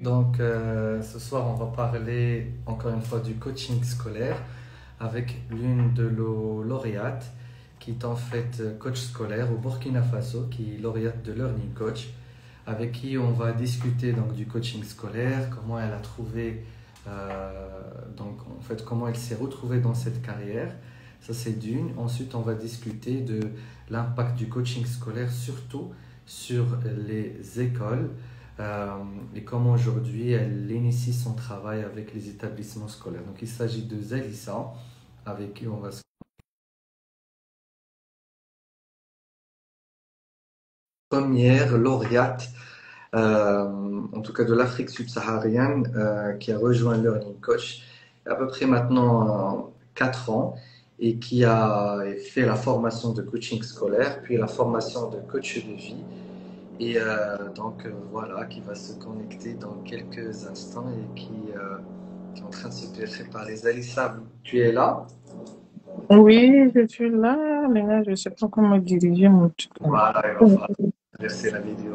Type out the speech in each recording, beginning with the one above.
bienvenue. Ce soir, on va parler encore une fois du coaching scolaire avec l'une de nos lauréates qui est en fait coach scolaire au Burkina Faso, qui est lauréate de Learning Coach, avec qui on va discuter donc du coaching scolaire, comment elle a trouvé, comment elle s'est retrouvée dans cette carrière. Ça, c'est d'une. Ensuite, on va discuter de l'impact du coaching scolaire, surtout sur les écoles, et comment aujourd'hui elle initie son travail avec les établissements scolaires. Donc, il s'agit de Zalissa, avec qui on va se première lauréate, en tout cas de l'Afrique subsaharienne, qui a rejoint Learning Coach il y a à peu près maintenant 4 ans et qui a fait la formation de coaching scolaire, puis la formation de coach de vie. Voilà, qui va se connecter dans quelques instants et qui est en train de se préparer. Zalissa, tu es là? Oui, je suis là, mais là, je ne sais pas comment diriger mon truc. Voilà, il va falloir verser la vidéo.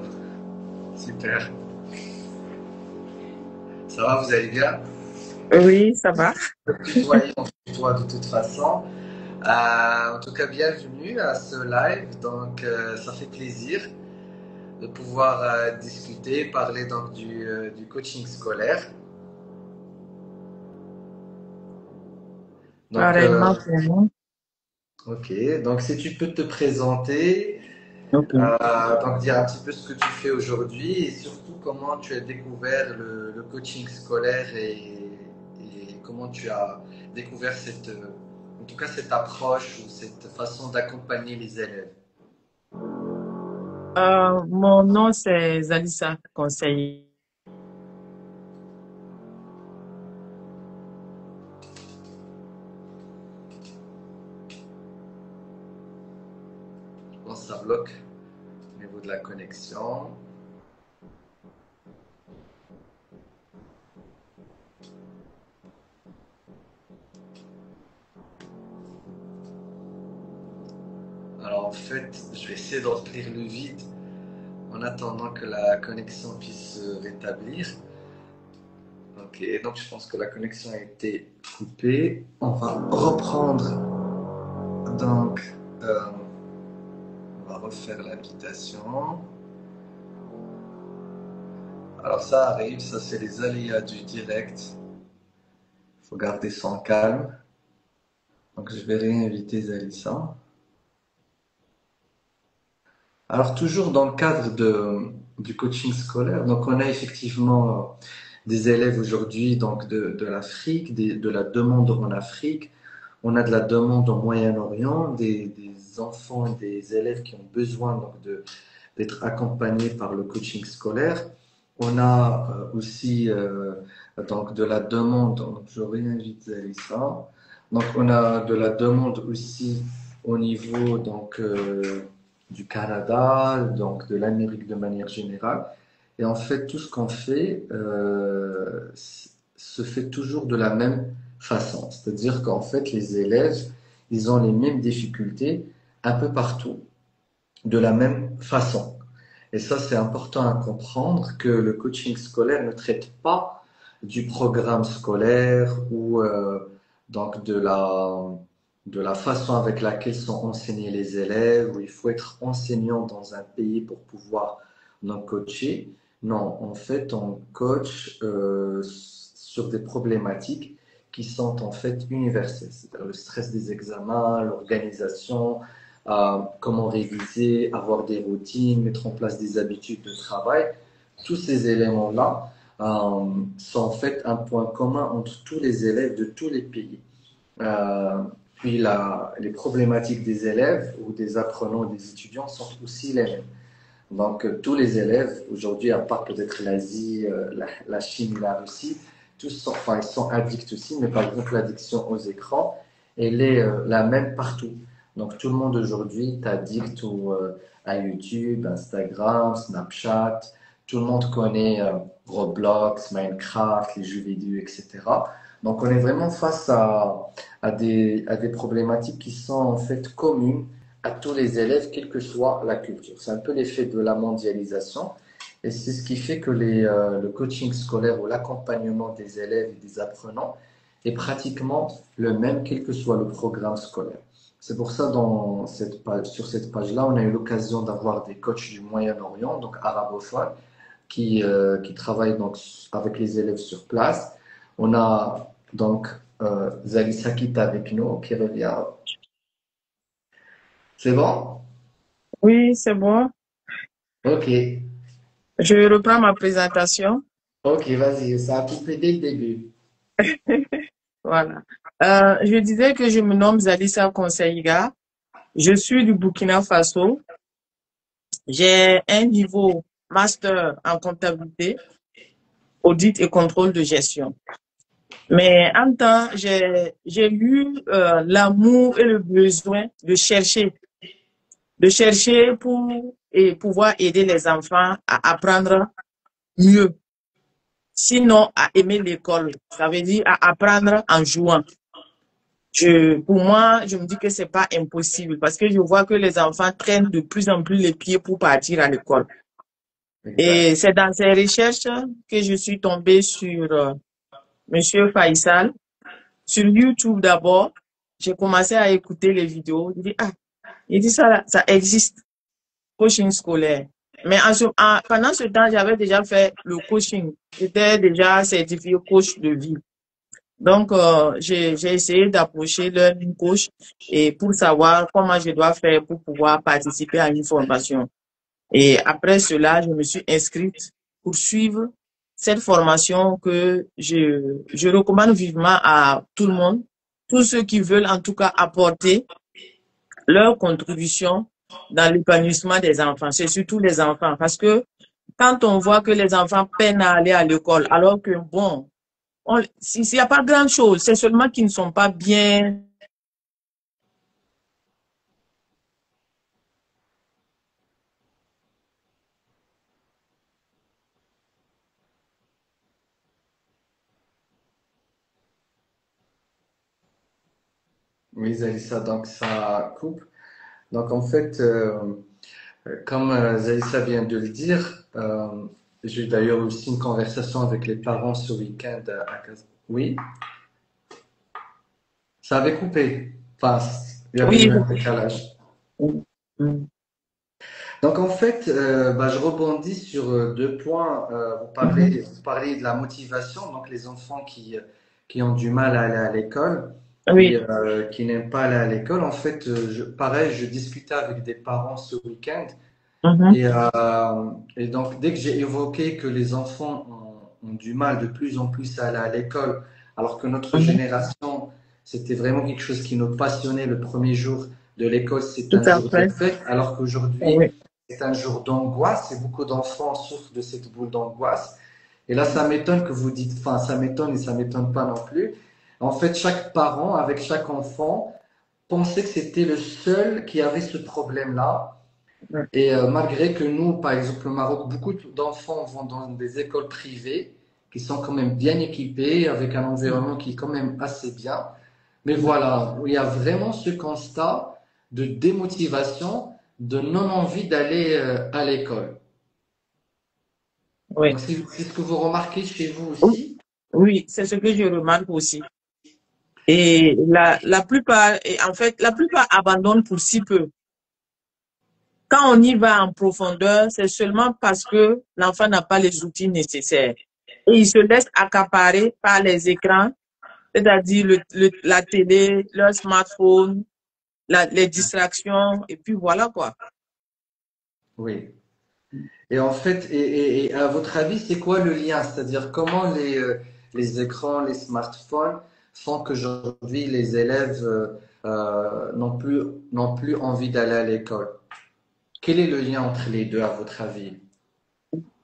Super. Ça va, vous allez bien? Oui, ça va. Tutoyer, on se tutoie de toute façon. En tout cas, bienvenue à ce live. Ça fait plaisir de pouvoir discuter, parler donc du coaching scolaire. Donc, Pareillement pour moi. ok. Donc, si tu peux te présenter, Ok. donc dire un petit peu ce que tu fais aujourd'hui et surtout comment tu as découvert le coaching scolaire et comment tu as découvert en tout cas cette approche ou cette façon d'accompagner les élèves. Mon nom, c'est Zalissa Conseil. Je pense que ça bloque au niveau de la connexion. Alors en fait, je vais essayer de remplir le vide en attendant que la connexion puisse se rétablir. Ok, donc je pense que la connexion a été coupée. On va reprendre. Donc, on va refaire l'invitation. Alors ça arrive, ça c'est les aléas du direct. Il faut garder son calme. Donc je vais réinviter Zalissa. Alors toujours dans le cadre du coaching scolaire, donc on a effectivement des élèves aujourd'hui donc de l'Afrique, de la demande en Afrique. On a de la demande au Moyen-Orient, des enfants et des élèves qui ont besoin d'être accompagnés par le coaching scolaire. On a aussi donc de la demande, donc je réinvite Zalissa. Donc on a de la demande aussi au niveau du Canada, donc de l'Amérique de manière générale. Et en fait, tout ce qu'on fait se fait toujours de la même façon. C'est-à-dire qu'en fait, les élèves, ils ont les mêmes difficultés un peu partout, de la même façon. Et ça, c'est important à comprendre que le coaching scolaire ne traite pas du programme scolaire ou donc de la façon avec laquelle sont enseignés les élèves, où il faut être enseignant dans un pays pour pouvoir donc coacher. Non, en fait, on coach sur des problématiques qui sont en fait universelles, c'est-à-dire le stress des examens, l'organisation, comment réviser, avoir des routines, mettre en place des habitudes de travail. Tous ces éléments-là sont en fait un point commun entre tous les élèves de tous les pays. Puis les problématiques des élèves ou des apprenants ou des étudiants sont aussi les mêmes. Donc tous les élèves aujourd'hui, à part peut-être l'Asie, la Chine, la Russie, ils sont addicts aussi, mais par exemple l'addiction aux écrans, elle est la même partout. Donc tout le monde aujourd'hui est addict à YouTube, Instagram, Snapchat. Tout le monde connaît Roblox, Minecraft, les jeux vidéo, etc. Donc on est vraiment face à des problématiques qui sont en fait communes à tous les élèves, quelle que soit la culture. C'est un peu l'effet de la mondialisation. Et c'est ce qui fait que le coaching scolaire ou l'accompagnement des élèves et des apprenants est pratiquement le même, quel que soit le programme scolaire. C'est pour ça, sur cette page-là, on a eu l'occasion d'avoir des coachs du Moyen-Orient, donc arabophones, qui travaillent donc avec les élèves sur place. On a donc Zalissa qui est avec nous, qui revient. C'est bon? Oui, c'est bon. Ok. Je reprends ma présentation. Ok, vas-y, ça a coupé dès le début. Voilà. Je disais que je me nomme Zalissa Conseilliga. Je suis du Burkina Faso. J'ai un niveau master en comptabilité, audit et contrôle de gestion. Mais en temps, j'ai eu l'amour et le besoin de chercher pour et pouvoir aider les enfants à apprendre mieux. Sinon, à aimer l'école. Ça veut dire à apprendre en jouant. Pour moi, je me dis que c'est pas impossible parce que je vois que les enfants traînent de plus en plus les pieds pour partir à l'école. Exact. Et c'est dans ces recherches que je suis tombée sur Monsieur Faisal. Sur YouTube d'abord, j'ai commencé à écouter les vidéos. Il dit ça, ça existe, coaching scolaire. Mais pendant ce temps, j'avais déjà fait le coaching. J'étais déjà certifié coach de vie. Donc, j'ai essayé d'approcher learning coach et pour savoir comment je dois faire pour pouvoir participer à une formation. Et après cela, je me suis inscrite pour suivre cette formation que je recommande vivement à tout le monde, tous ceux qui veulent en tout cas apporter leur contribution dans l'épanouissement des enfants. C'est surtout les enfants parce que quand on voit que les enfants peinent à aller à l'école, alors que bon, s'il n'y a pas grand-chose, c'est seulement qu'ils ne sont pas bien. Oui, Zalissa, donc ça coupe. Donc en fait, comme Zalissa vient de le dire, j'ai d'ailleurs aussi une conversation avec les parents ce week-end à Casa. Oui, ça avait coupé. Enfin, il y avait Oui. eu un décalage. Donc en fait, je rebondis sur deux points. Mhm. Vous parlez de la motivation, donc les enfants qui ont du mal à aller à l'école, Oui. qui n'aiment pas aller à l'école. En fait, pareil, je discutais avec des parents ce week-end Mhm. et donc dès que j'ai évoqué que les enfants ont du mal de plus en plus à aller à l'école, alors que notre Mhm. génération, c'était vraiment quelque chose qui nous passionnait le premier jour de l'école, c'est Tout un à jour de fait. fête, alors qu'aujourd'hui, Oui. c'est un jour d'angoisse et beaucoup d'enfants souffrent de cette boule d'angoisse. Et là, ça m'étonne que vous dites, enfin, ça m'étonne et ça m'étonne pas non plus. En fait, chaque parent, avec chaque enfant, pensait que c'était le seul qui avait ce problème-là. Et malgré que nous, par exemple au Maroc, beaucoup d'enfants vont dans des écoles privées qui sont quand même bien équipées, avec un environnement qui est quand même assez bien. Mais voilà, il y a vraiment ce constat de démotivation, de non-envie d'aller à l'école. Oui. Donc c'est ce que vous remarquez chez vous Oui, aussi? oui, c'est ce que je remarque aussi. Et la plupart, et en fait, la plupart abandonnent pour si peu. Quand on y va en profondeur, c'est seulement parce que l'enfant n'a pas les outils nécessaires. Et il se laisse accaparer par les écrans, c'est-à-dire la télé, leur smartphone, les distractions, et puis voilà quoi. Oui. Et en fait, et à votre avis, c'est quoi le lien? C'est-à-dire comment les écrans, les smartphones font qu'aujourd'hui les élèves n'ont plus envie d'aller à l'école? Quel est le lien entre les deux à votre avis?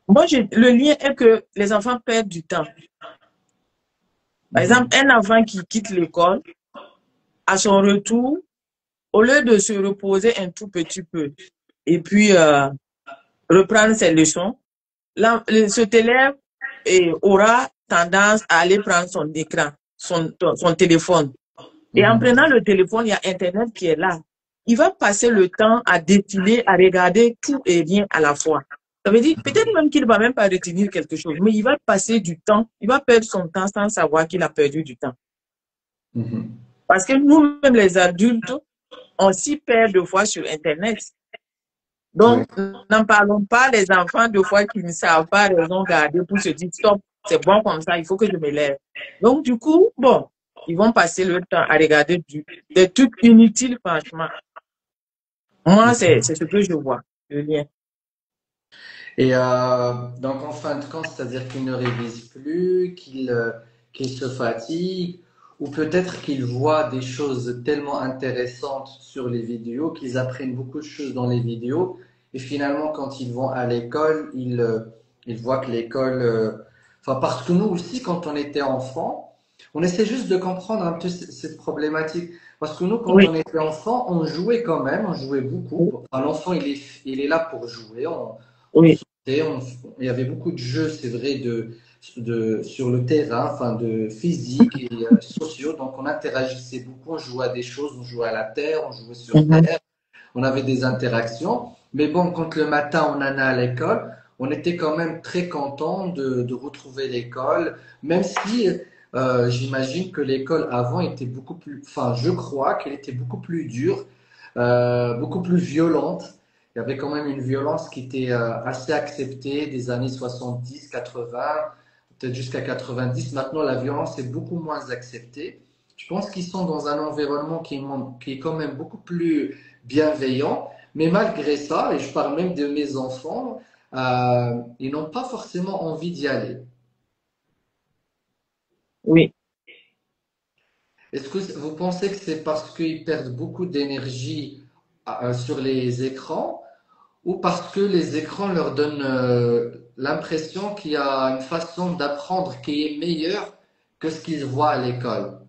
Moi, le lien est que les enfants perdent du temps. Par exemple, Mhm. un enfant qui quitte l'école, à son retour, au lieu de se reposer un tout petit peu et puis reprendre ses leçons, cet élève aura tendance à aller prendre son écran, son téléphone. Et en Mhm. prenant le téléphone, il y a Internet qui est là. Il va passer le temps à défiler, à regarder tout et rien à la fois. Ça veut dire, peut-être même qu'il ne va même pas retenir quelque chose, mais il va passer du temps, il va perdre son temps sans savoir qu'il a perdu du temps. Mhm. Parce que nous-mêmes, les adultes, on s'y perd de fois sur Internet. Oui. Donc, n'en parlons pas les enfants de fois qui ne savent pas raison garder pour se dire, stop, c'est bon comme ça, il faut que je me lève. Donc, du coup, bon, ils vont passer le temps à regarder des trucs inutiles, franchement. Moi, c'est ce que je vois, le lien. Et donc en fin de compte, c'est-à-dire qu'ils ne révisent plus, qu'ils se fatiguent, ou peut-être qu'ils voient des choses tellement intéressantes sur les vidéos, qu'ils apprennent beaucoup de choses dans les vidéos, et finalement quand ils vont à l'école, ils voient que l'école... Enfin, parce que nous aussi, quand on était enfant, on essaie juste de comprendre un peu cette problématique. Parce que nous, quand Oui, on était enfant, on jouait quand même, on jouait beaucoup. oui, Enfin, l'enfant, il est là pour jouer. On oui. sautait, il y avait beaucoup de jeux, c'est vrai, sur le terrain, enfin de physique et sociaux. Donc on interagissait beaucoup, on jouait à des choses, on jouait à la terre, on jouait sur Mhm. terre, on avait des interactions. Mais bon, quand le matin on en allait à l'école, on était quand même très content de retrouver l'école, même si j'imagine que l'école avant était beaucoup plus, enfin je crois qu'elle était beaucoup plus dure, beaucoup plus violente. Il y avait quand même une violence qui était assez acceptée des années 70, 80, peut-être jusqu'à 90. Maintenant, la violence est beaucoup moins acceptée. Je pense qu'ils sont dans un environnement qui est quand même beaucoup plus bienveillant. Mais malgré ça, et je parle même de mes enfants, ils n'ont pas forcément envie d'y aller. Oui. Est-ce que vous pensez que c'est parce qu'ils perdent beaucoup d'énergie sur les écrans ou parce que les écrans leur donnent l'impression qu'il y a une façon d'apprendre qui est meilleure que ce qu'ils voient à l'école?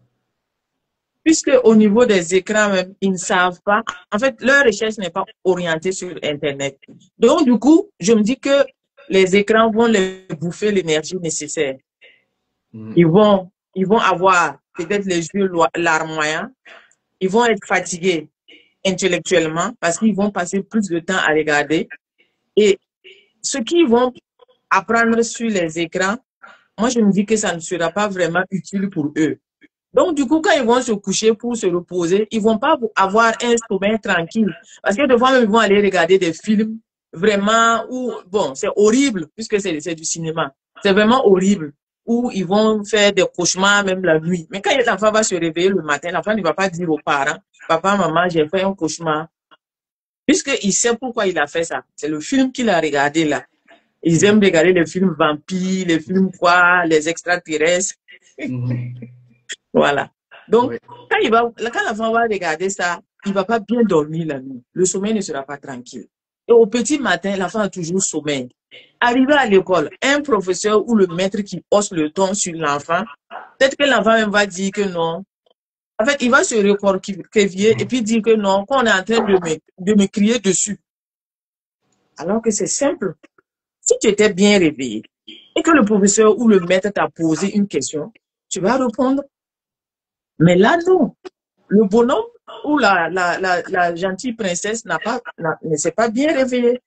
Puisque au niveau des écrans même, ils ne savent pas. En fait, leur recherche n'est pas orientée sur Internet. Donc, du coup, je me dis que les écrans vont les bouffer l'énergie nécessaire. Mhm. Ils vont avoir peut-être les yeux larmoyants. Ils vont être fatigués intellectuellement parce qu'ils vont passer plus de temps à regarder. Et ce qu'ils vont apprendre sur les écrans, moi, je me dis que ça ne sera pas vraiment utile pour eux. Donc, du coup, quand ils vont se coucher pour se reposer, ils vont pas avoir un sommeil tranquille. Parce que des fois, même, ils vont aller regarder des films vraiment où, bon, c'est horrible puisque c'est du cinéma. C'est vraiment horrible où ils vont faire des cauchemars même la nuit. Mais quand l'enfant va se réveiller le matin, l'enfant ne va pas dire aux parents, papa, maman, j'ai fait un cauchemar. Puisqu'il sait pourquoi il a fait ça. C'est le film qu'il a regardé là. Ils aiment Mhm. regarder les films vampires, les films quoi, les extraterrestres. Mhm. Voilà. Donc, Oui, quand l'enfant va regarder ça, il va pas bien dormir la nuit. Le sommeil ne sera pas tranquille. Et au petit matin, l'enfant a toujours sommeil. Arrivé à l'école, un professeur ou le maître qui hausse le ton sur l'enfant, peut-être que l'enfant même va dire que non. En fait, il va se recroqueviller et puis dire que non, qu'on est en train de me crier dessus. Alors que c'est simple. Si tu étais bien réveillé et que le professeur ou le maître t'a posé une question, tu vas répondre. Mais là, non. Le bonhomme ou la gentille princesse ne s'est pas bien réveillée.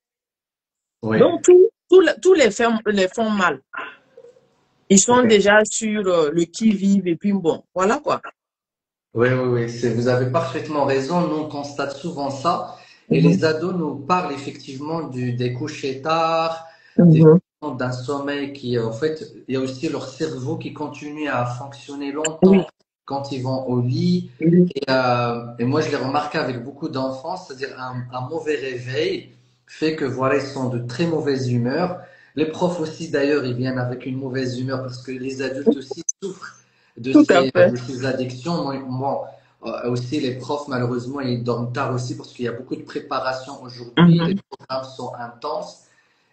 oui. Donc, tous les font mal. Ils sont Oui, déjà sur le qui-vive et puis bon, voilà quoi. oui, oui, oui, vous avez parfaitement raison. Nous, on constate souvent ça. Et Mhm, les ados nous parlent effectivement des couchers tard, des, mhm. d'un sommeil qui, en fait, il y a aussi leur cerveau qui continue à fonctionner Oui, longtemps quand ils vont au lit. oui, Et moi, je l'ai remarqué avec beaucoup d'enfants, c'est-à-dire un mauvais réveil fait que voilà, ils sont de très mauvaise humeur. Les profs aussi, d'ailleurs, ils viennent avec une mauvaise humeur parce que les adultes aussi souffrent tout à fait. de ces addictions. Aussi, les profs, malheureusement, ils dorment tard aussi parce qu'il y a beaucoup de préparation aujourd'hui. Les Mhm, programmes sont intenses.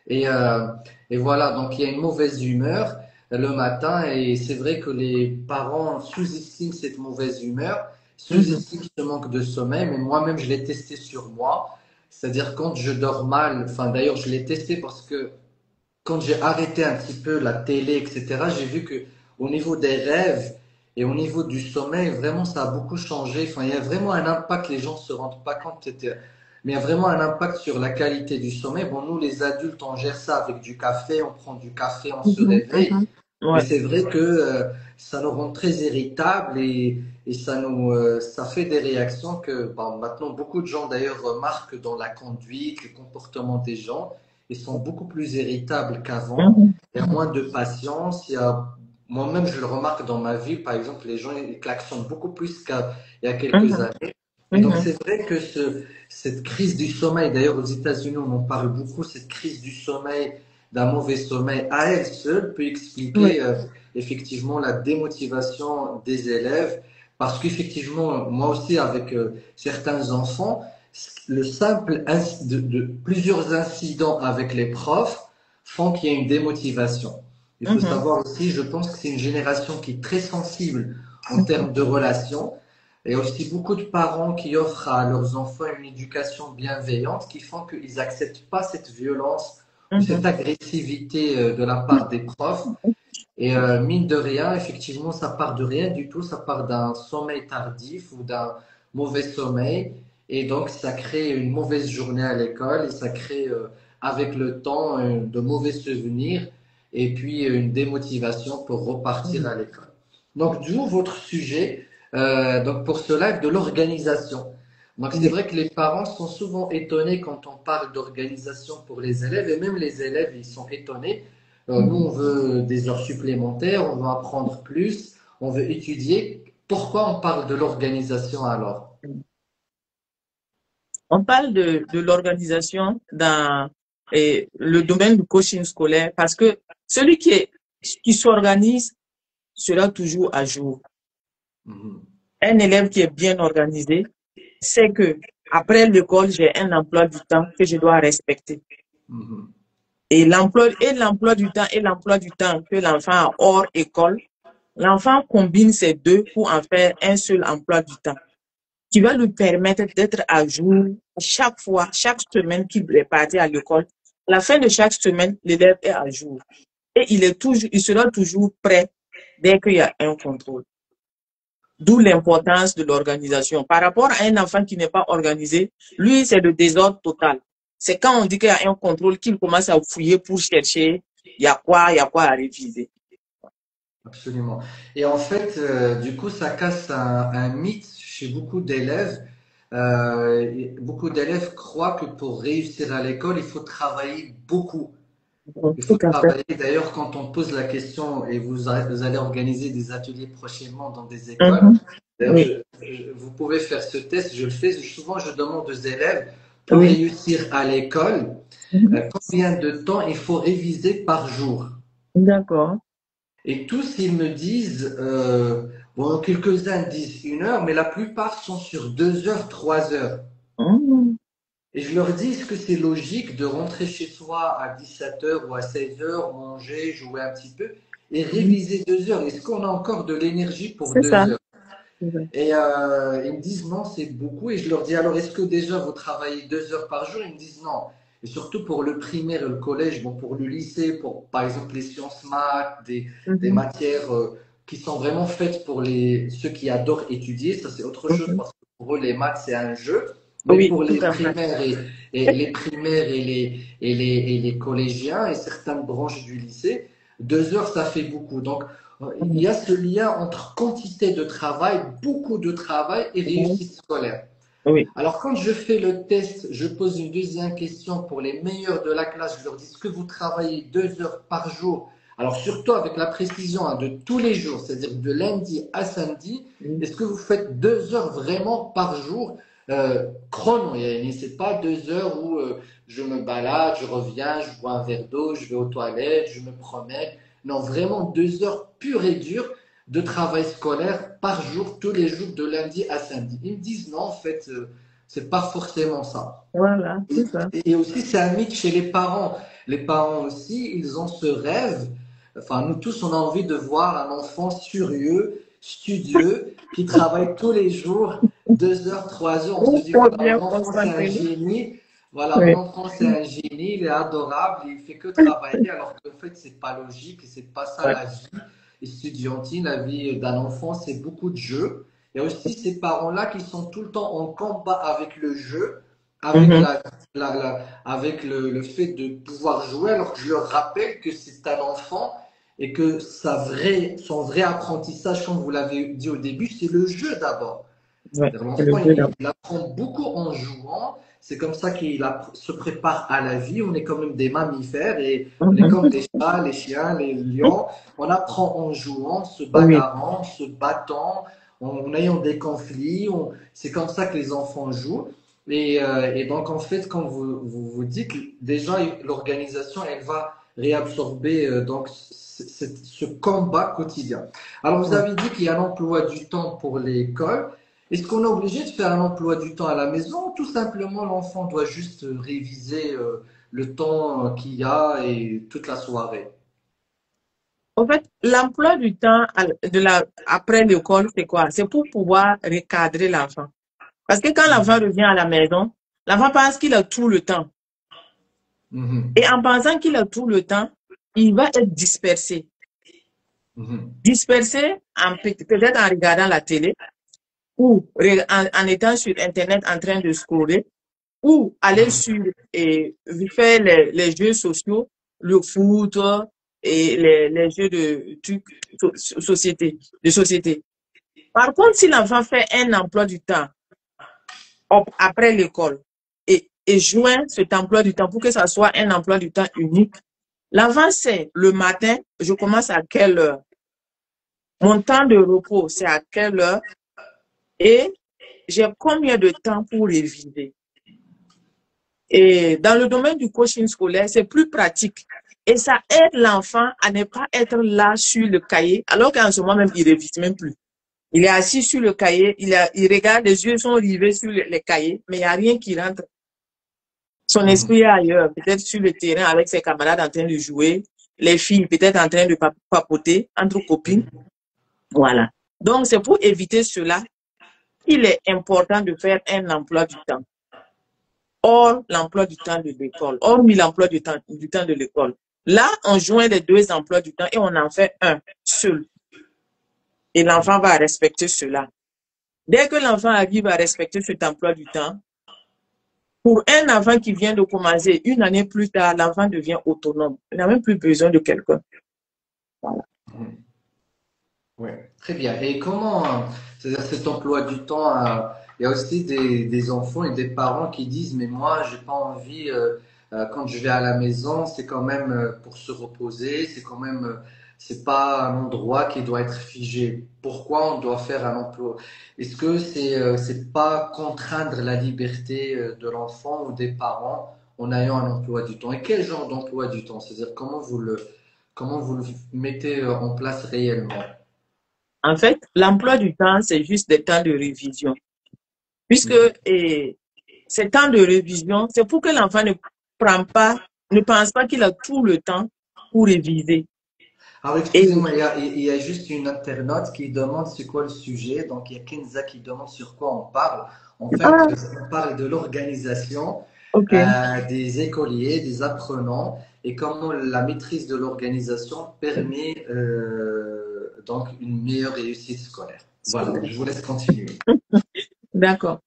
Et, euh, et voilà, donc il y a une mauvaise humeur le matin et c'est vrai que les parents sous-estiment cette mauvaise humeur, mhm. sous-estiment ce manque de sommeil, mais moi-même je l'ai testé sur moi. C'est-à-dire quand je dors mal, enfin d'ailleurs je l'ai testé parce que quand j'ai arrêté un petit peu la télé, etc., j'ai vu que au niveau des rêves et au niveau du sommeil, vraiment ça a beaucoup changé. Enfin, il y a vraiment un impact, les gens se rendent pas compte. mais il y a vraiment un impact sur la qualité du sommeil. Bon, nous, les adultes, on gère ça avec du café, on prend du café, on se Mhm, réveille. mhm. Mais Ouais. c'est vrai que ça nous rend très irritables et ça fait des réactions que bon, maintenant beaucoup de gens d'ailleurs remarquent dans la conduite, le comportement des gens. Ils sont beaucoup plus irritables qu'avant. Mhm, Il y a moins de patience. Moi-même, je le remarque dans ma vie. Par exemple, les gens ils klaxonnent beaucoup plus qu'il y a quelques mhm, années. Et donc, mhm, c'est vrai que cette crise du sommeil, d'ailleurs aux États-Unis, on en parle beaucoup, cette crise du sommeil, d'un mauvais sommeil, à elle seule peut oui. expliquer effectivement la démotivation des élèves. Parce qu'effectivement, moi aussi, avec certains enfants, le simple de plusieurs incidents avec les profs font qu'il y a une démotivation. Il faut Mhm, savoir aussi, je pense que c'est une génération qui est très sensible en mhm, termes de relations. Et aussi beaucoup de parents qui offrent à leurs enfants une éducation bienveillante qui font qu'ils n'acceptent pas cette violence ou cette mhm, agressivité de la part des profs. Et mine de rien, effectivement, ça part de rien du tout, ça part d'un sommeil tardif ou d'un mauvais sommeil. Et donc, ça crée une mauvaise journée à l'école et ça crée avec le temps de mauvais souvenirs et puis une démotivation pour repartir mhm. à l'école. Donc, d'où votre sujet, donc pour ce live de l'organisation. Donc, c'est Oui. vrai que les parents sont souvent étonnés quand on parle d'organisation pour les élèves et même les élèves, ils sont étonnés nous, Mhm. on veut des heures supplémentaires, on veut apprendre plus, on veut étudier. Pourquoi on parle de l'organisation alors? On parle de l'organisation dans le domaine du coaching scolaire parce que celui qui s'organise sera toujours à jour. Mhm, Un élève qui est bien organisé sait que après l'école, j'ai un emploi du temps que je dois respecter. mhm, Et l'emploi du temps et l'emploi du temps que l'enfant a hors école, l'enfant combine ces deux pour en faire un seul emploi du temps qui va lui permettre d'être à jour chaque fois, chaque semaine qu'il est parti à l'école. À la fin de chaque semaine, l'élève est à jour. Et il sera toujours prêt dès qu'il y a un contrôle. D'où l'importance de l'organisation. Par rapport à un enfant qui n'est pas organisé, lui, c'est le désordre total. C'est quand on dit qu'il y a un contrôle qu'il commence à fouiller pour chercher, il y a quoi à réviser. absolument. Et en fait, du coup, ça casse un mythe chez beaucoup d'élèves. Beaucoup d'élèves croient que pour réussir à l'école, il faut travailler beaucoup. Donc, Il tout faut à fait. travailler. D'ailleurs, quand on pose la question, et vous allez organiser des ateliers prochainement dans des écoles, Mhm. d'ailleurs, Oui, vous pouvez faire ce test, je le fais. Souvent, je demande aux élèves, pour oui. réussir à l'école, Mhm. combien de temps il faut réviser par jour? D'accord. Et tous, ils me disent, bon, quelques-uns disent 1 heure, mais la plupart sont sur 2 heures, 3 heures. Mhm. Et je leur dis, est-ce que c'est logique de rentrer chez soi à 17 heures ou à 16 heures, manger, jouer un petit peu et Mhm. réviser 2 heures? Est-ce qu'on a encore de l'énergie pour C'est deux ça. heures? C'est ça. Et ils me disent non, c'est beaucoup. Et je leur dis alors, est-ce que déjà vous travaillez 2 heures par jour? Ils me disent non. Et surtout pour le primaire et le collège, bon, pour le lycée, pour par exemple les sciences maths, des Mhm. matières qui sont vraiment faites pour ceux qui adorent étudier, ça c'est autre chose Mhm. parce que pour eux les maths c'est un jeu. Mais Oui, pour tout les à fait. primaires et les primaires et les collégiens et certaines branches du lycée, 2 heures ça fait beaucoup. Donc il Mhm. y a ce lien entre quantité de travail, beaucoup de travail et Mhm. réussite scolaire. Oui. Alors, quand je fais le test, je pose une deuxième question pour les meilleurs de la classe. Je leur dis, est-ce que vous travaillez 2 heures par jour? Alors, surtout avec la précision hein, de tous les jours, c'est-à-dire de lundi à samedi, Mhm. est-ce que vous faites 2 heures vraiment par jour chrono? C'est pas 2 heures où je me balade, je reviens, je bois un verre d'eau, je vais aux toilettes, je me promène. Non, vraiment 2 heures pures et dures de travail scolaire par jour, tous les jours, de lundi à samedi. Ils me disent non, en fait, c'est pas forcément ça. Voilà, c'est ça. Et aussi, c'est un mythe chez les parents. Les parents aussi, ils ont ce rêve. Enfin, nous tous, on a envie de voir un enfant surieux, studieux, qui travaille tous les jours, 2 heures, 3 heures. On se Il dit, faut voilà, bien mon enfant, c'est un concentrer. génie. Voilà, mon Oui. enfant, c'est un génie, il est adorable, il fait que travailler, alors qu'en fait, c'est pas logique, et c'est pas ça Ouais. la vie estudiantine, la vie d'un enfant, c'est beaucoup de jeux. Il y a aussi ces parents-là qui sont tout le temps en combat avec le jeu avec Mhm. avec le fait de pouvoir jouer, alors que je leur rappelle que c'est un enfant et que son vrai apprentissage, comme vous l'avez dit au début, c'est le jeu d'abord. Ouais, c'est le L'enfant, jeu d'abord. il apprend beaucoup en jouant. C'est comme ça se prépare à la vie. On est quand même des mammifères et on est Mhm. comme les chats, les chiens, les lions. On apprend en jouant, se Oui. bagarrant, se battant, en ayant des conflits. C'est comme ça que les enfants jouent. Et donc, en fait, quand vous dites, déjà, l'organisation, elle va réabsorber donc ce combat quotidien. Alors, vous Ouais. avez dit qu'il y a un emploi du temps pour l'école. Est-ce qu'on est obligé de faire un emploi du temps à la maison ou tout simplement l'enfant doit juste réviser le temps qu'il y a et toute la soirée? En fait, l'emploi du temps après l'école, c'est quoi? C'est pour pouvoir recadrer l'enfant. Parce que quand l'enfant revient à la maison, l'enfant pense qu'il a tout le temps. Mhm, Et en pensant qu'il a tout le temps, il va être dispersé. mhm, Dispersé peut-être en regardant la télé ou en étant sur Internet en train de scroller ou aller mhm, sur et faire les jeux sociaux, le foot et les jeux de société. Par contre, si l'enfant fait un emploi du temps après l'école et joint cet emploi du temps pour que ça soit un emploi du temps unique, l'enfant sait le matin, je commence à quelle heure, mon temps de repos, c'est à quelle heure et j'ai combien de temps pour réviser. Et dans le domaine du coaching scolaire, c'est plus pratique. Et ça aide l'enfant à ne pas être là sur le cahier, alors qu'en ce moment même, il ne révise même plus. Il est assis sur le cahier, il regarde, les yeux sont rivés sur les cahiers, mais il n'y a rien qui rentre. Son mhm, esprit est ailleurs, peut-être sur le terrain avec ses camarades en train de jouer, les filles peut-être en train de papoter entre copines. mhm. Voilà. Donc, c'est pour éviter cela qu'il est important de faire un emploi du temps. Hors l'emploi du temps de l'école, hormis l'emploi du temps de l'école. Là, on joint les deux emplois du temps et on en fait un seul. Et l'enfant va respecter cela. Dès que l'enfant arrive à respecter cet emploi du temps, pour un enfant qui vient de commencer une année plus tard, l'enfant devient autonome. Il n'a même plus besoin de quelqu'un. Voilà. Mhm. Ouais, très bien. Et comment, c'est-à-dire cet emploi du temps, il y a aussi des enfants et des parents qui disent, mais moi, j'ai pas envie, quand je vais à la maison, c'est quand même pour se reposer, c'est quand même, c'est pas un endroit qui doit être figé. Pourquoi on doit faire un emploi? Est-ce que c'est pas contraindre la liberté de l'enfant ou des parents en ayant un emploi du temps? Et quel genre d'emploi du temps? C'est-à-dire comment vous le mettez en place réellement? En fait, l'emploi du temps, c'est juste des temps de révision. Puisque Mhm. ces temps de révision, c'est pour que l'enfant ne pense pas qu'il a tout le temps pour réviser. Alors, Et excusez-moi, il y a juste une internaute qui demande c'est quoi le sujet. Donc, il y a Kenza qui demande sur quoi on parle. En fait, ah, on parle de l'organisation ok. des écoliers, des apprenants et comment la maîtrise de l'organisation permet donc une meilleure réussite scolaire. Voilà, je vous laisse continuer. D'accord.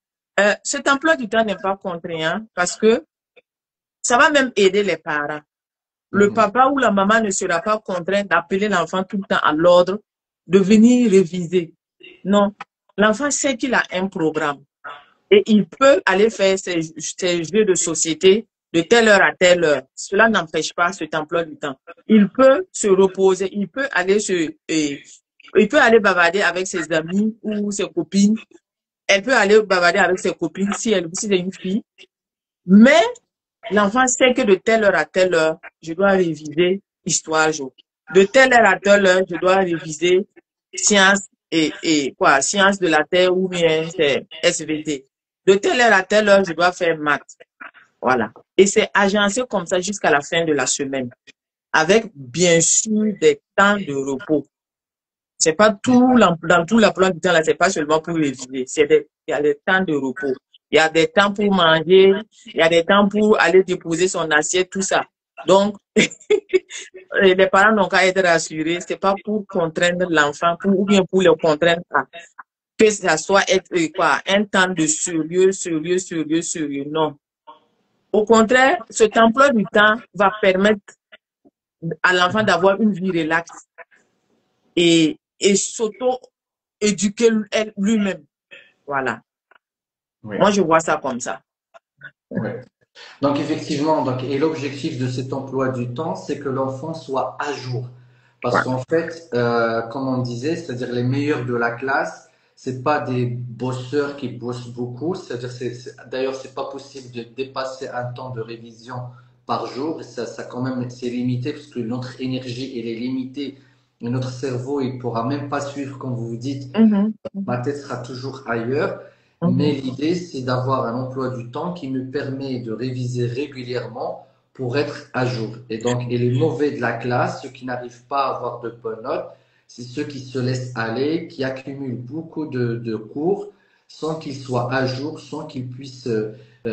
Cet emploi du temps n'est pas contraignant parce que ça va même aider les parents. Le Mhm, papa ou la maman ne sera pas contraint d'appeler l'enfant tout le temps à l'ordre, de venir réviser. Non, l'enfant sait qu'il a un programme et il peut aller faire ses jeux de société de telle heure à telle heure. Cela n'empêche pas cet emploi du temps. Il peut se reposer, il peut aller bavarder avec ses amis ou ses copines. Elle peut aller bavarder avec ses copines si c'est une fille. Mais l'enfant sait que de telle heure à telle heure, je dois réviser histoire géo. De telle heure à telle heure, je dois réviser sciences sciences de la Terre ou bien c'est SVT. De telle heure à telle heure, je dois faire maths. Voilà. Et c'est agencé comme ça jusqu'à la fin de la semaine, avec bien sûr des temps de repos. C'est pas dans tout l'emploi du temps là, c'est pas seulement pour réviser. Il y a des temps de repos. Il y a des temps pour manger. Il y a des temps pour aller déposer son assiette, tout ça. Donc, les parents n'ont qu'à être rassurés. C'est pas pour contraindre l'enfant ou bien pour le contraindre à que ça soit être quoi, un temps de sérieux, sérieux, sérieux, sérieux. Non. Au contraire, cet emploi du temps va permettre à l'enfant d'avoir une vie relaxe et s'auto-éduquer lui-même. Voilà. Oui, Moi, je vois ça comme ça. oui. Donc effectivement, donc, et l'objectif de cet emploi du temps, c'est que l'enfant soit à jour. Parce Ouais. qu'en fait, comme on disait, c'est-à-dire les meilleurs de la classe, c'est pas des bosseurs qui bossent beaucoup. C'est-à-dire, d'ailleurs, c'est pas possible de dépasser un temps de révision par jour. Et ça quand même, c'est limité parce que notre énergie, elle est limitée. Et notre cerveau, il pourra même pas suivre, comme vous vous dites, Mhm, ma tête sera toujours ailleurs, mais mhm, l'idée, c'est d'avoir un emploi du temps qui me permet de réviser régulièrement pour être à jour. Et donc, et les mauvais de la classe, ceux qui n'arrivent pas à avoir de bonnes notes, c'est ceux qui se laissent aller, qui accumulent beaucoup de cours sans qu'ils soient à jour, sans qu'ils puissent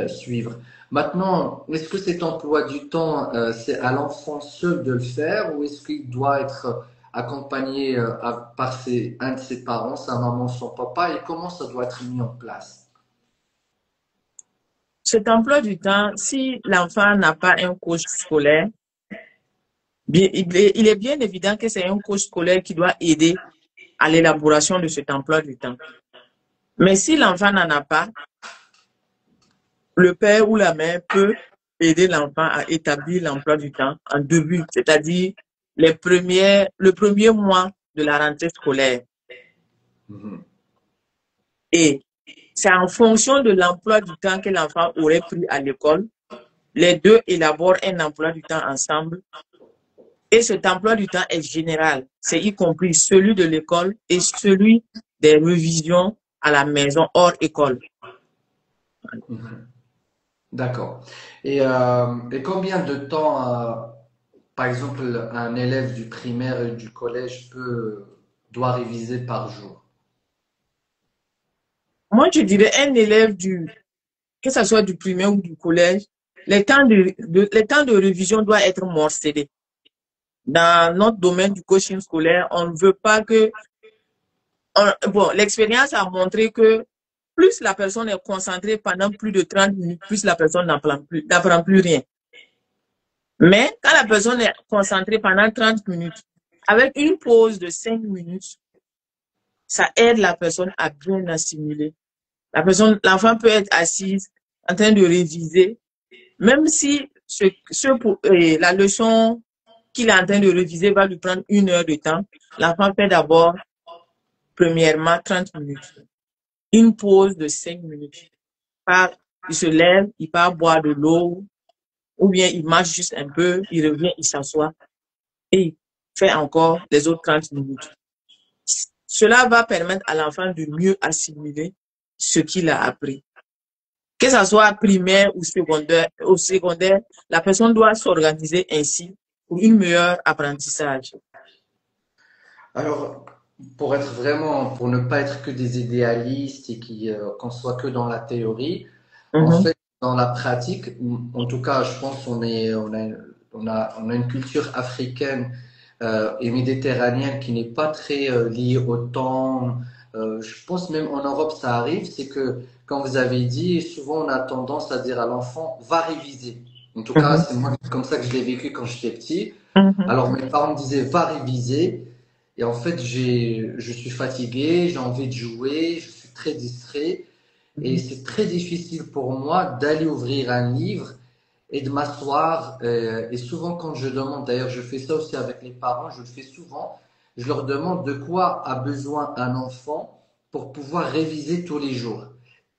suivre. Maintenant, est-ce que cet emploi du temps, c'est à l'enfant seul de le faire ou est-ce qu'il doit être accompagné par un de ses parents, sa maman, son papa, et comment ça doit être mis en place? Cet emploi du temps, si l'enfant n'a pas un coach scolaire, bien, il est bien évident que c'est un coach scolaire qui doit aider à l'élaboration de cet emploi du temps. Mais si l'enfant n'en a pas, le père ou la mère peut aider l'enfant à établir l'emploi du temps en début, c'est-à-dire le premier mois de la rentrée scolaire. Mhm. Et c'est en fonction de l'emploi du temps que l'enfant aurait pris à l'école. Les deux élaborent un emploi du temps ensemble. Et cet emploi du temps est général. C'est y compris celui de l'école et celui des révisions à la maison hors école. Mhm. D'accord. Et combien de temps, par exemple, un élève du primaire et du collège doit réviser par jour? Moi, je dirais un élève que ce soit du primaire ou du collège, les temps de révision doivent être morcelés. Dans notre domaine du coaching scolaire, on ne veut pas bon, l'expérience a montré que plus la personne est concentrée pendant plus de 30 minutes, plus la personne n'apprend plus rien. Mais quand la personne est concentrée pendant 30 minutes, avec une pause de 5 minutes, ça aide la personne à bien assimiler. L'enfant peut être assise en train de réviser, même si la leçon qu'il est en train de réviser va lui prendre 1 heure de temps. L'enfant fait d'abord, premièrement, 30 minutes. Une pause de 5 minutes. Il se lève, il part boire de l'eau, ou bien il marche juste un peu, il revient, il s'assoit et il fait encore les autres 30 minutes. Cela va permettre à l'enfant de mieux assimiler ce qu'il a appris. Que ce soit primaire ou secondaire, la personne doit s'organiser ainsi pour une meilleure apprentissage. Alors, pour ne pas être que des idéalistes et qu'on soit que dans la théorie, en Mhm, fait, dans la pratique, en tout cas, je pense on a une culture africaine et méditerranéenne qui n'est pas très liée au temps. Je pense même en Europe, ça arrive, c'est que, comme vous avez dit, souvent on a tendance à dire à l'enfant, va réviser. En tout cas, mhm, c'est moi comme ça que je l'ai vécu quand j'étais petit. mhm, Alors mes parents me disaient, va réviser. Et en fait, je suis fatigué, j'ai envie de jouer, je suis très distrait. Et mhm, c'est très difficile pour moi d'aller ouvrir un livre et de m'asseoir. Et souvent, quand je demande, d'ailleurs, je fais ça aussi avec les parents, je le fais souvent, je leur demande de quoi a besoin un enfant pour pouvoir réviser tous les jours.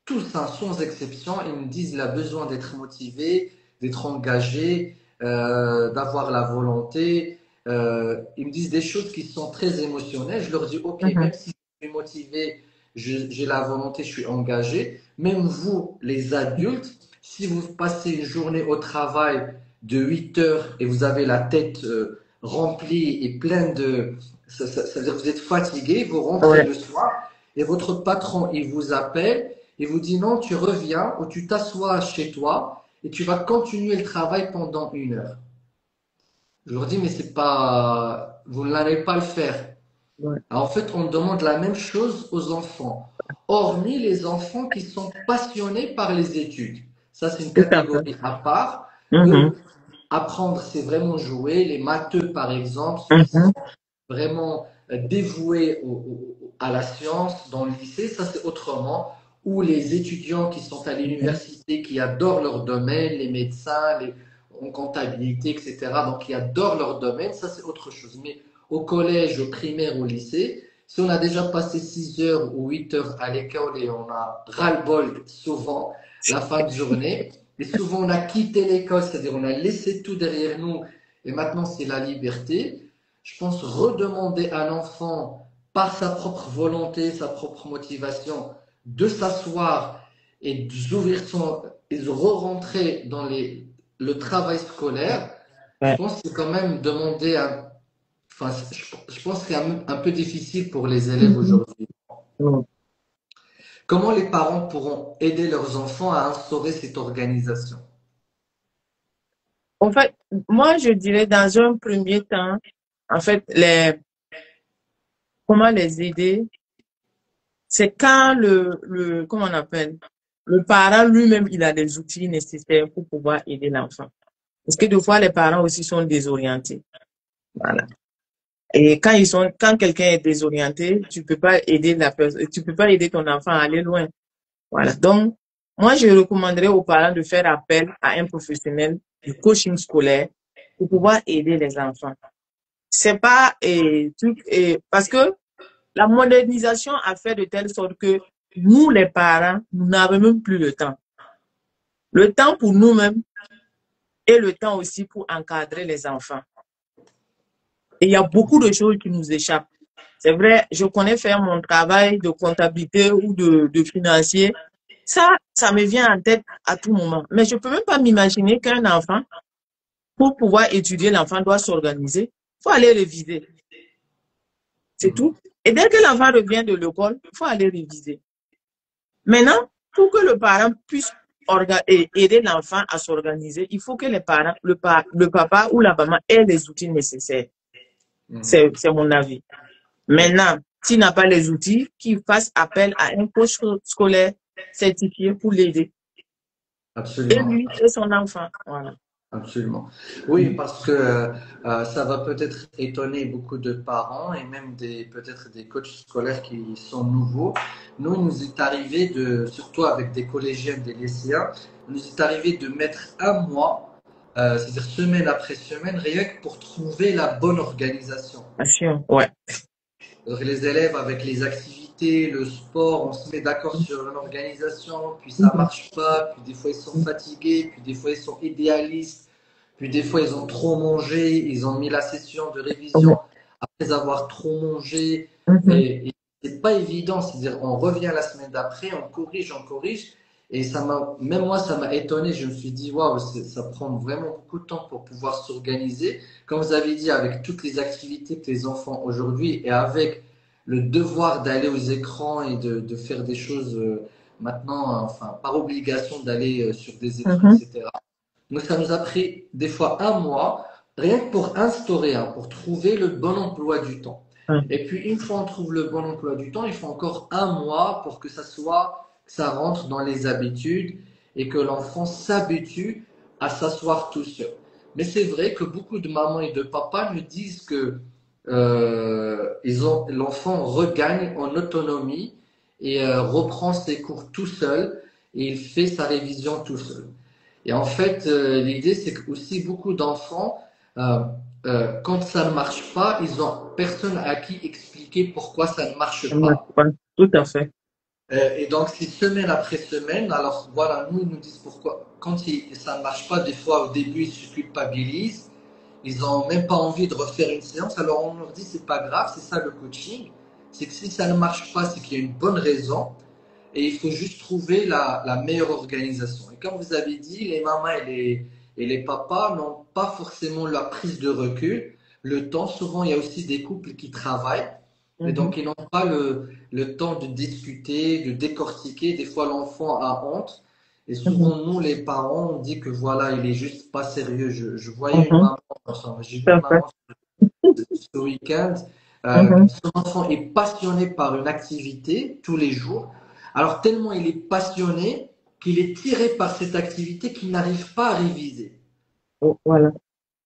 Tous, hein, sans exception, ils me disent qu'il a besoin d'être motivé, d'être engagé, d'avoir la volonté. Ils me disent des choses qui sont très émotionnelles. Je leur dis, OK, mhm. même si je suis motivé, j'ai la volonté, je suis engagé. Même vous, les adultes, si vous passez une journée au travail de 8 heures et vous avez la tête remplie et pleine de... Ça veut dire que vous êtes fatigué, vous rentrez Ouais. le soir et votre patron, il vous appelle et vous dit non, tu reviens ou tu t'assois chez toi et tu vas continuer le travail pendant 1 heure. Je leur dis, mais c'est pas, vous n'allez pas le faire. Ouais. Alors, en fait, on demande la même chose aux enfants. hormis les enfants qui sont passionnés par les études. Ça, c'est une Tout à fait. catégorie à part. Mhm, Eux, apprendre, c'est vraiment jouer. Les matheux, par exemple, ceux qui mhm, sont vraiment dévoués à la science dans le lycée, ça c'est autrement. Ou les étudiants qui sont à mhm. l'université, qui adorent leur domaine, les médecins, les, en comptabilité, etc. Donc, qui adorent leur domaine, ça c'est autre chose. Mais au collège, au primaire, au lycée, si on a déjà passé 6 heures ou 8 heures à l'école et on a ras-le-bol souvent la fin de journée, et souvent on a quitté l'école, c'est-à-dire on a laissé tout derrière nous et maintenant c'est la liberté, je pense redemander à l'enfant, par sa propre volonté, sa propre motivation, de s'asseoir et d'ouvrir son et de re-rentrer dans le travail scolaire, je Ouais. pense que c'est quand même demander enfin, je pense que c'est un peu difficile pour les élèves Mhm. aujourd'hui. Mhm. Comment les parents pourront aider leurs enfants à instaurer cette organisation? En fait, moi, je dirais dans un premier temps, en fait, comment les aider, c'est quand comment on appelle, le parent lui-même, il a des outils nécessaires pour pouvoir aider l'enfant. Parce que des fois, les parents aussi sont désorientés. Voilà. Et quand quelqu'un est désorienté, tu peux pas aider la personne, tu peux pas aider ton enfant à aller loin. Voilà. Donc, moi, je recommanderais aux parents de faire appel à un professionnel du coaching scolaire pour pouvoir aider les enfants. C'est pas, parce que la modernisation a fait de telle sorte que nous, les parents, nous n'avons même plus le temps. Le temps pour nous-mêmes et le temps aussi pour encadrer les enfants. Et il y a beaucoup de choses qui nous échappent. C'est vrai, je connais faire mon travail de comptabilité ou de financier. Ça me vient en tête à tout moment. Mais je peux même pas m'imaginer qu'un enfant, pour pouvoir étudier, l'enfant doit s'organiser. Il faut aller réviser. C'est tout. Mhm. Et dès que l'enfant revient de l'école, il faut aller réviser. Maintenant, pour que le parent puisse aider l'enfant à s'organiser, il faut que les parents, le papa ou la maman aient les outils nécessaires. Mhm. C'est mon avis. Maintenant, s'il n'a pas les outils, qu'il fasse appel à un coach scolaire certifié pour l'aider. Et Absolument. lui et son enfant. Voilà. Absolument. Oui, parce que ça va peut-être étonner beaucoup de parents et même peut-être des coachs scolaires qui sont nouveaux. Nous, il nous est arrivé surtout avec des collégiens, des lycéens, il nous est arrivé de mettre un mois, c'est-à-dire semaine après semaine, rien que pour trouver la bonne organisation. Attention. Ouais. Donc, les élèves avec les activités, le sport, on se met d'accord sur une organisation, puis ça marche pas, puis des fois ils sont fatigués, puis des fois ils sont idéalistes, puis des fois ils ont trop mangé, ils ont mis la session de révision après avoir trop mangé, et c'est pas évident, c'est-à-dire on revient la semaine d'après, on corrige, et même moi ça m'a étonné, je me suis dit waouh, ça prend vraiment beaucoup de temps pour pouvoir s'organiser, comme vous avez dit, avec toutes les activités que les enfants aujourd'hui et avec le devoir d'aller aux écrans et de faire des choses maintenant, enfin, par obligation d'aller sur des écrans, etc. Donc, ça nous a pris des fois un mois, rien que pour instaurer, hein, pour trouver le bon emploi du temps. Et puis, une fois on trouve le bon emploi du temps, il faut encore un mois pour que que ça rentre dans les habitudes et que l'enfant s'habitue à s'asseoir tout seul. Mais c'est vrai que beaucoup de mamans et de papas me disent que l'enfant regagne en autonomie et reprend ses cours tout seul et il fait sa révision tout seul. Et en fait, l'idée, c'est que aussi beaucoup d'enfants, euh, quand ça ne marche pas, ils ont personne à qui expliquer pourquoi ça ne marche pas. Tout à fait. Et donc, c'est semaine après semaine. Alors, voilà, nous, ils nous disent pourquoi. Quand ça ne marche pas, des fois, au début, ils se culpabilisent. Ils n'ont même pas envie de refaire une séance. Alors, on leur dit, c'est pas grave, c'est ça le coaching. C'est que si ça ne marche pas, c'est qu'il y a une bonne raison. Et il faut juste trouver la meilleure organisation. Et comme vous avez dit, les mamans et les papas n'ont pas forcément la prise de recul, le temps. Souvent, il y a aussi des couples qui travaillent et Mhm, donc ils n'ont pas le temps de discuter, de décortiquer. Des fois, l'enfant a honte. Et mhm, souvent, nous, les parents, on dit que voilà, il est juste pas sérieux. Je voyais une mhm. maman, enfin, j'ai Tout vu à une fait. maman ce week-end. Mhm, Son enfant est passionné par une activité tous les jours. Alors tellement il est passionné qu'il est tiré par cette activité qu'il n'arrive pas à réviser. Oh, voilà.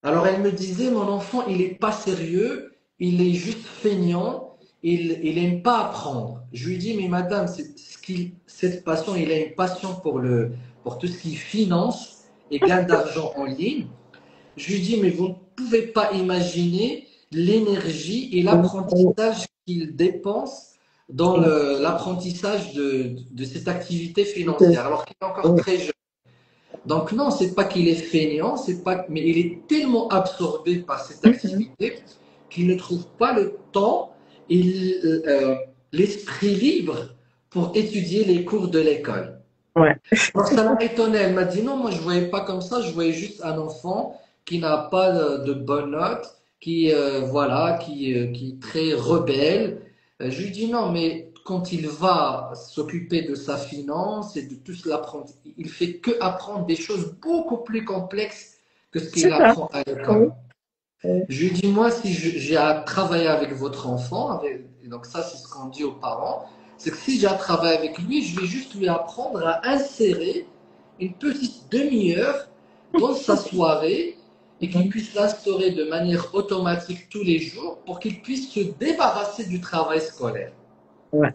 Alors elle me disait, mon enfant, il est pas sérieux, il est juste feignant, il aime pas apprendre. Je lui dis, mais madame, cette passion, il a une passion pour tout ce qui est finance et gain d'argent en ligne. Je lui dis, mais vous ne pouvez pas imaginer l'énergie et l'apprentissage qu'il dépense dans l'apprentissage de cette activité financière, alors qu'il est encore très jeune. Donc non, c'est pas qu'il est feignant, c'est pas, mais il est tellement absorbé par cette activité qu'il ne trouve pas le temps et l'esprit libre pour étudier les cours de l'école. Ouais. Alors ça m'a étonné, elle m'a dit non, moi je voyais pas comme ça, je voyais juste un enfant qui n'a pas de bonnes notes, qui voilà, qui est très rebelle. Je lui dis non, mais quand il va s'occuper de sa finance et de tout cela, il fait que apprendre des choses beaucoup plus complexes que ce qu'il C'est ça. apprend à Oui. l'école. Je lui dis moi si j'ai à travailler avec votre enfant, et donc ça c'est ce qu'on dit aux parents, c'est que si j'ai à travailler avec lui, je vais juste lui apprendre à insérer une petite demi-heure dans sa soirée et qu'il puisse l'instaurer de manière automatique tous les jours pour qu'il puisse se débarrasser du travail scolaire. Ouais.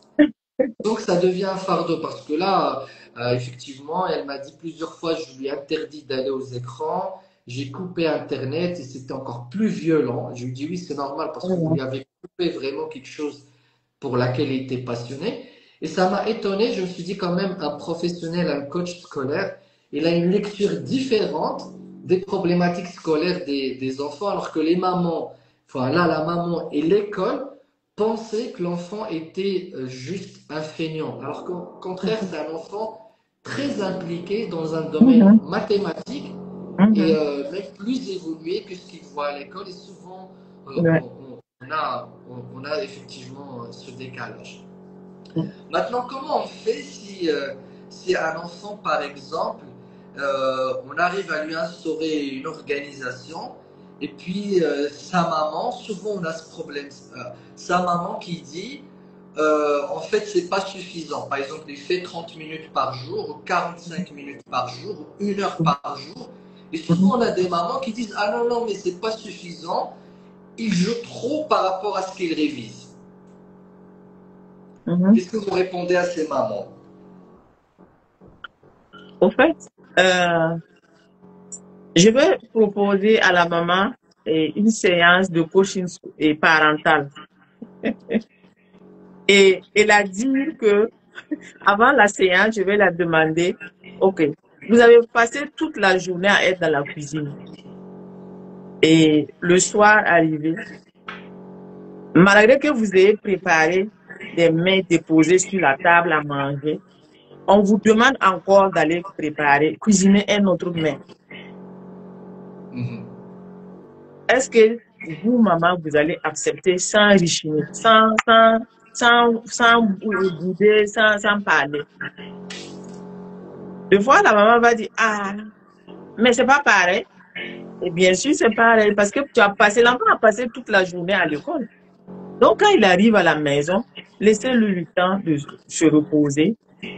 Donc ça devient un fardeau parce que là, effectivement, elle m'a dit plusieurs fois, je lui ai interdit d'aller aux écrans, j'ai coupé Internet et c'était encore plus violent. Je lui dis oui, c'est normal parce que vous lui avez coupé vraiment quelque chose pour laquelle il était passionné. Et ça m'a étonné, je me suis dit quand même, un professionnel, un coach scolaire, il a une lecture différente des problématiques scolaires des enfants, alors que les mamans, enfin là, la maman et l'école pensaient que l'enfant était juste un feignant, alors qu'au contraire, c'est un enfant très impliqué dans un domaine mathématique et même plus évolué que ce qu'il voit à l'école. Et souvent, Ouais. on a effectivement ce décalage. Maintenant, comment on fait si un enfant, par exemple, on arrive à lui instaurer une organisation et puis sa maman, souvent on a ce problème, sa maman qui dit en fait c'est pas suffisant. Par exemple, il fait 30 minutes par jour, ou 45 minutes par jour, ou 1 heure par jour. Et souvent on a des mamans qui disent ah non, non, mais c'est pas suffisant, il joue trop par rapport à ce qu'il révise. Qu'est-ce que vous répondez à ces mamans? Au fait, euh, je vais proposer à la maman une séance de coaching et parental et la dire que avant la séance, je vais la demander, OK, vous avez passé toute la journée à être dans la cuisine et le soir arrivé, malgré que vous ayez préparé des mets déposés sur la table à manger, on vous demande encore d'aller cuisiner un autre mets. Est-ce que vous, maman, vous allez accepter sans richiner, sans bouder, sans parler? Des fois, la maman va dire, ah, mais c'est pas pareil. Et bien sûr, c'est pareil parce que l'enfant a passé toute la journée à l'école. Donc, quand il arrive à la maison, laissez-lui le temps de se reposer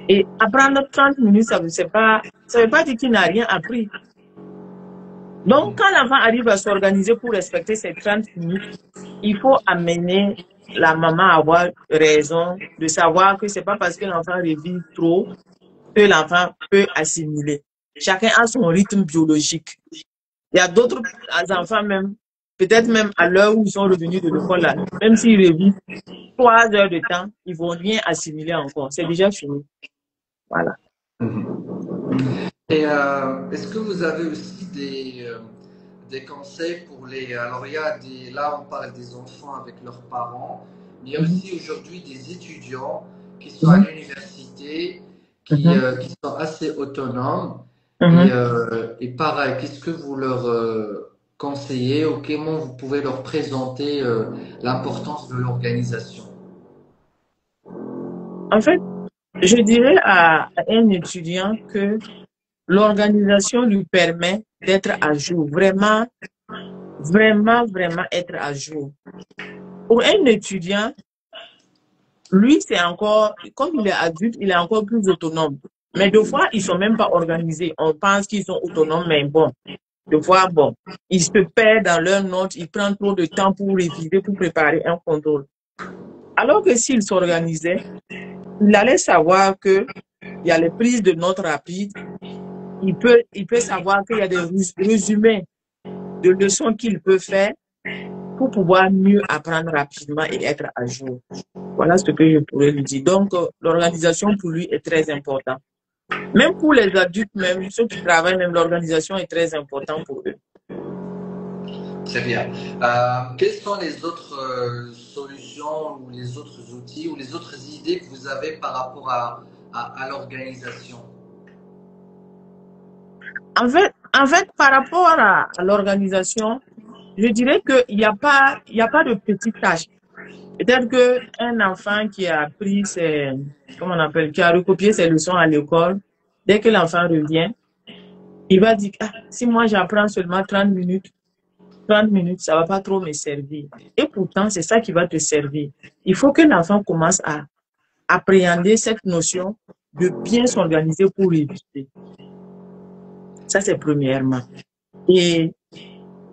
et apprendre 30 minutes, ça veut pas dire qu'il n'a rien appris. Donc, quand l'enfant arrive à s'organiser pour respecter ces 30 minutes, il faut amener la maman à avoir raison de savoir que c'est pas parce que l'enfant révise trop que l'enfant peut assimiler. Chacun a son rythme biologique. Il y a d'autres enfants même, peut-être même à l'heure où ils sont revenus de l'école, là, même s'ils révisent 3 heures de temps, ils vont rien assimiler encore. C'est déjà fini. Voilà. Et est-ce que vous avez aussi des conseils pour les... Alors, là, on parle des enfants avec leurs parents, mais il y a aussi aujourd'hui des étudiants qui sont à l'université, qui sont assez autonomes. Et pareil, qu'est-ce que vous leur conseillez ou comment vous pouvez leur présenter l'importance de l'organisation? En fait, je dirais à un étudiant que l'organisation lui permet d'être à jour, vraiment, vraiment, vraiment être à jour. Pour un étudiant, lui, c'est encore, comme il est adulte, il est encore plus autonome. Mais deux fois, ils sont même pas organisés. On pense qu'ils sont autonomes, mais bon, deux fois, bon, ils se perdent dans leurs notes, ils prennent trop de temps pour réviser, pour préparer un contrôle. Alors que s'ils s'organisaient, il allait savoir que il y a les prises de notes rapides. Il peut savoir qu'il y a des résumés de leçons qu'il peut faire pour pouvoir mieux apprendre rapidement et être à jour. Voilà ce que je pourrais lui dire. Donc, l'organisation pour lui est très importante. Même pour les adultes, même ceux qui travaillent, même l'organisation est très importante pour eux. Très bien. Quelles sont les autres solutions ou les autres outils ou les autres idées que vous avez par rapport à l'organisation? En fait, par rapport à l'organisation, je dirais qu'il n'y a pas, il y a pas de petites tâches. Peut-être qu'un enfant qui a pris ses, comment on appelle, qui a recopié ses leçons à l'école, dès que l'enfant revient, il va dire, ah, si moi j'apprends seulement 30 minutes, ça va pas trop me servir. Et pourtant, c'est ça qui va te servir. Il faut que l'enfant commence à appréhender cette notion de bien s'organiser pour réviser. Ça, c'est premièrement. Et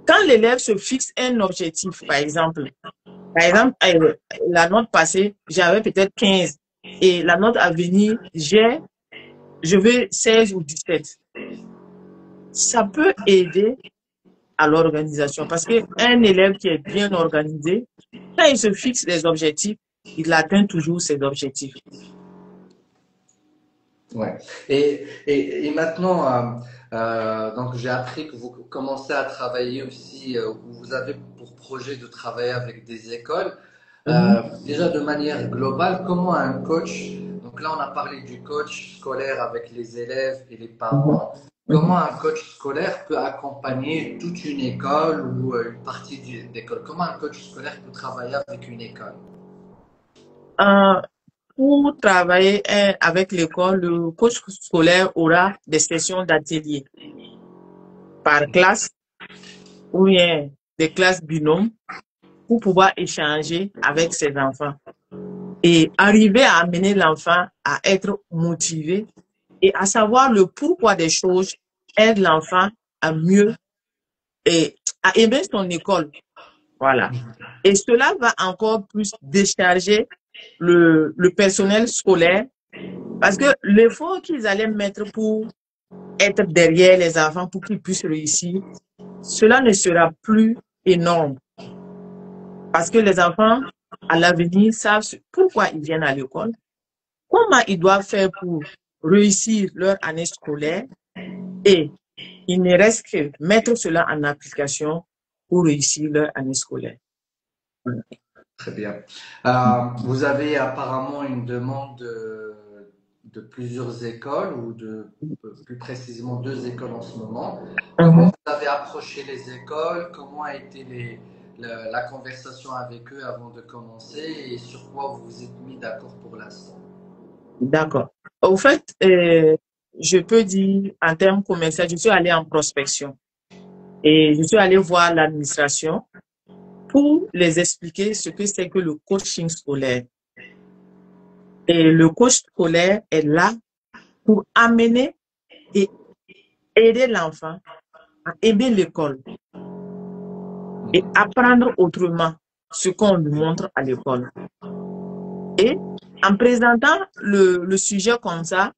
quand l'élève se fixe un objectif, par exemple, la note passée, j'avais peut-être 15. Et la note à venir, je veux 16 ou 17. Ça peut aider à l'organisation parce qu'un élève qui est bien organisé, quand il se fixe des objectifs, il atteint toujours ses objectifs. Ouais. Et maintenant, donc j'ai appris que vous commencez à travailler aussi, vous avez pour projet de travailler avec des écoles. Déjà de manière globale, comment un coach, donc là on a parlé du coach scolaire avec les élèves et les parents, comment un coach scolaire peut accompagner toute une école ou une partie d'école? Comment un coach scolaire peut travailler avec une école? Pour travailler avec l'école, le coach scolaire aura des sessions d'atelier par classe ou bien des classes binômes pour pouvoir échanger avec ses enfants et arriver à amener l'enfant à être motivé et à savoir le pourquoi des choses aide l'enfant à mieux et à aimer son école. Voilà. Et cela va encore plus décharger le personnel scolaire parce que l'effort qu'ils allaient mettre pour être derrière les enfants pour qu'ils puissent réussir, cela ne sera plus énorme. Parce que les enfants, à l'avenir, savent pourquoi ils viennent à l'école, comment ils doivent faire pour réussir leur année scolaire et il ne reste que mettre cela en application pour réussir leur année scolaire. Très bien. Vous avez apparemment une demande de plusieurs écoles ou de plus précisément deux écoles en ce moment. Comment vous avez approché les écoles? Comment a été la conversation avec eux avant de commencer et sur quoi vous vous êtes mis d'accord pour l'instant? D'accord. Au fait, je peux dire en termes commerciaux, je suis allée en prospection et je suis allée voir l'administration pour les expliquer ce que c'est que le coaching scolaire. Et le coach scolaire est là pour amener et aider l'enfant à aimer l'école et apprendre autrement ce qu'on lui montre à l'école. Et en présentant le sujet comme ça,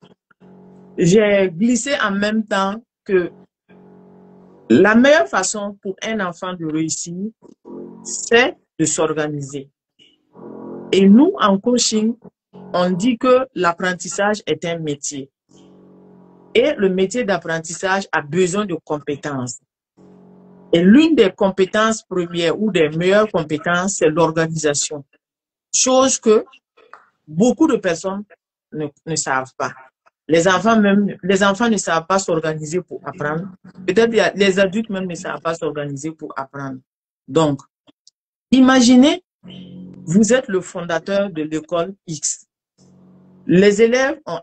j'ai glissé en même temps que la meilleure façon pour un enfant de réussir, c'est de s'organiser. Et nous, en coaching, on dit que l'apprentissage est un métier. Et le métier d'apprentissage a besoin de compétences. Et l'une des compétences premières ou des meilleures compétences, c'est l'organisation. Chose que beaucoup de personnes ne savent pas. Les enfants ne savent pas s'organiser pour apprendre. Peut-être les adultes même ne savent pas s'organiser pour apprendre. Donc, imaginez, vous êtes le fondateur de l'école X. Les élèves ont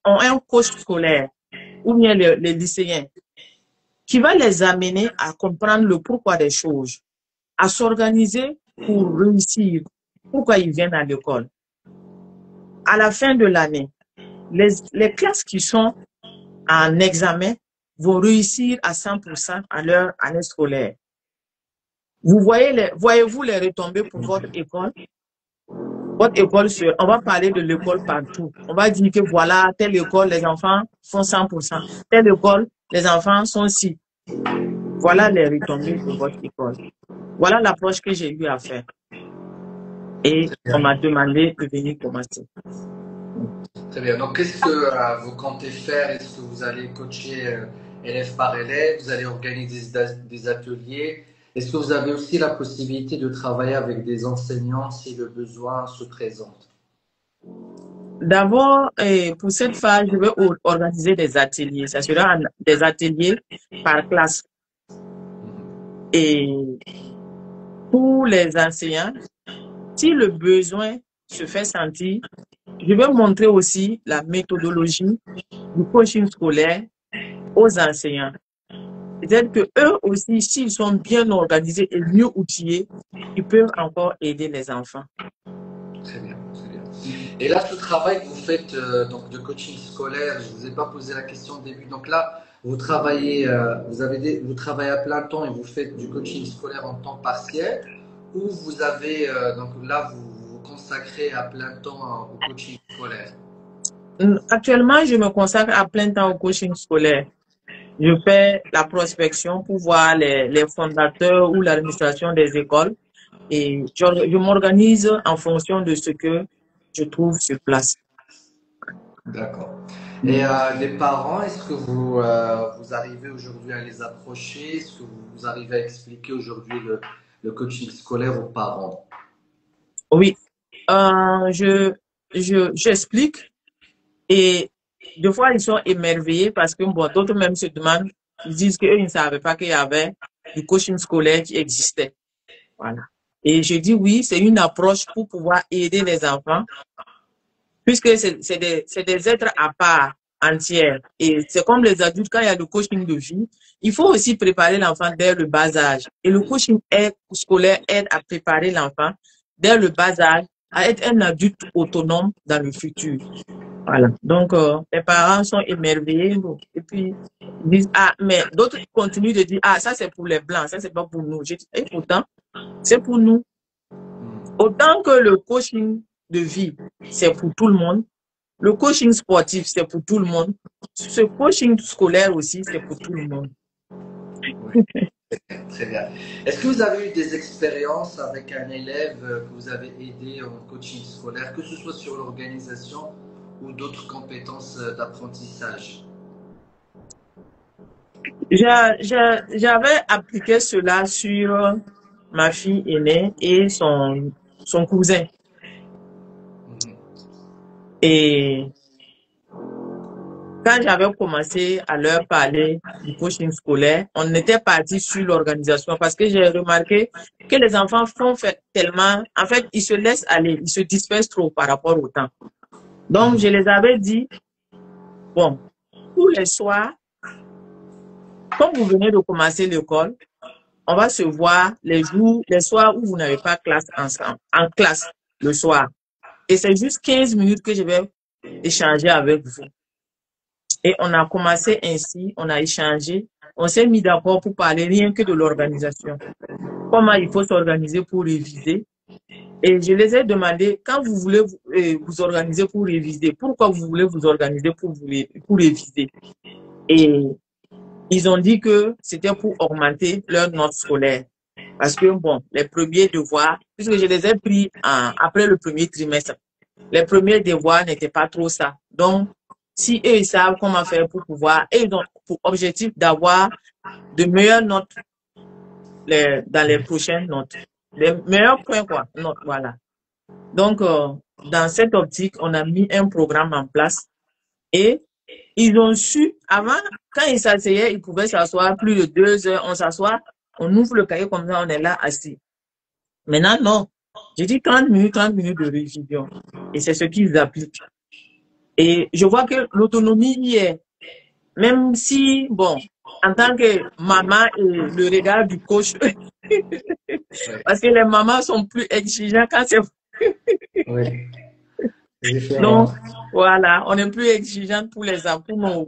un coach scolaire ou bien les lycéens qui va les amener à comprendre le pourquoi des choses, à s'organiser pour réussir, pourquoi ils viennent à l'école. à la fin de l'année, les classes qui sont en examen vont réussir à 100% à leur année scolaire. Voyez-vous les retombées pour votre école? Votre école, on va parler de l'école partout. On va dire que voilà, telle école, les enfants font 100%. Telle école, les enfants sont si. Voilà les retombées de votre école. Voilà l'approche que j'ai eu à faire. Et on m'a demandé de venir commencer. Très bien. Donc, qu'est-ce que vous comptez faire? Est-ce que vous allez coacher élève par élève? Vous allez organiser des ateliers? Est-ce que vous avez aussi la possibilité de travailler avec des enseignants si le besoin se présente? D'abord, pour cette phase, je vais organiser des ateliers. Ça sera des ateliers par classe. Et pour les enseignants, si le besoin se fait sentir, je vais montrer aussi la méthodologie du coaching scolaire aux enseignants. Peut-être que eux aussi, s'ils sont bien organisés et mieux outillés, ils peuvent encore aider les enfants. Très bien, très bien. Et là, ce travail que vous faites donc de coaching scolaire, je ne vous ai pas posé la question au début. Donc là, vous travaillez, vous travaillez à plein temps et vous faites du coaching scolaire en temps partiel, ou vous avez donc là vous vous consacrez à plein temps au coaching scolaire? Actuellement, je me consacre à plein temps au coaching scolaire. Je fais la prospection pour voir les fondateurs ou l'administration des écoles et je m'organise en fonction de ce que je trouve sur place. D'accord. Et les parents, est-ce que vous arrivez aujourd'hui à les approcher? Est-ce que vous arrivez à expliquer aujourd'hui le coaching scolaire aux parents? Oui, j'explique et des fois ils sont émerveillés parce que bon, d'autres même se demandent, ils disent qu'eux ils ne savaient pas qu'il y avait du coaching scolaire qui existait. Voilà. Et je dis oui, c'est une approche pour pouvoir aider les enfants puisque c'est des êtres à part entière. Et c'est comme les adultes, quand il y a le coaching de vie, il faut aussi préparer l'enfant dès le bas âge. Et le coaching scolaire aide à préparer l'enfant dès le bas âge à être un adulte autonome dans le futur. Voilà. Donc, les parents sont émerveillés. Et puis, ils disent, ah, mais d'autres continuent de dire, ah, ça c'est pour les blancs, ça c'est pas pour nous. J'ai dit, et pourtant, c'est pour nous. Autant que le coaching de vie, c'est pour tout le monde. Le coaching sportif, c'est pour tout le monde. Ce coaching scolaire aussi, c'est pour tout le monde. Oui. Très bien. Est-ce que vous avez eu des expériences avec un élève que vous avez aidé en coaching scolaire, que ce soit sur l'organisation ou d'autres compétences d'apprentissage? J'avais appliqué cela sur ma fille aînée et son cousin. Et quand j'avais commencé à leur parler du coaching scolaire, on était parti sur l'organisation parce que j'ai remarqué que les enfants font tellement, en fait, ils se laissent aller, ils se dispersent trop par rapport au temps. Donc, je les avais dit, bon, tous les soirs, comme vous venez de commencer l'école, on va se voir les soirs où vous n'avez pas classe ensemble, en classe le soir. Et c'est juste 15 minutes que je vais échanger avec vous. Et on a commencé ainsi, on a échangé, on s'est mis d'accord pour parler rien que de l'organisation. Comment il faut s'organiser pour réviser. Et je les ai demandé, quand vous voulez vous organiser pour réviser, pourquoi vous voulez vous organiser pour réviser? Et ils ont dit que c'était pour augmenter leur note scolaire. Parce que, bon, les premiers devoirs, puisque je les ai pris après le premier trimestre, les premiers devoirs n'étaient pas trop ça. Donc, si eux, ils savent comment faire pour pouvoir, et ils ont pour objectif d'avoir de meilleures notes dans les prochaines notes. Les meilleurs points, quoi. Notes, voilà. Donc, dans cette optique, on a mis un programme en place et ils ont su, avant, quand ils s'asseyaient, ils pouvaient s'asseoir plus de 2 heures, on s'assoit, on ouvre le cahier comme ça, on est là assis. Maintenant, non. J'ai dit 30 minutes de révision. Et c'est ce qu'ils appliquent. Et je vois que l'autonomie y est. Même si, bon, en tant que maman et le regard du coach, parce que les mamans sont plus exigeantes quand c'est... Oui. C'est différent. Donc, voilà, on n'est plus exigeante pour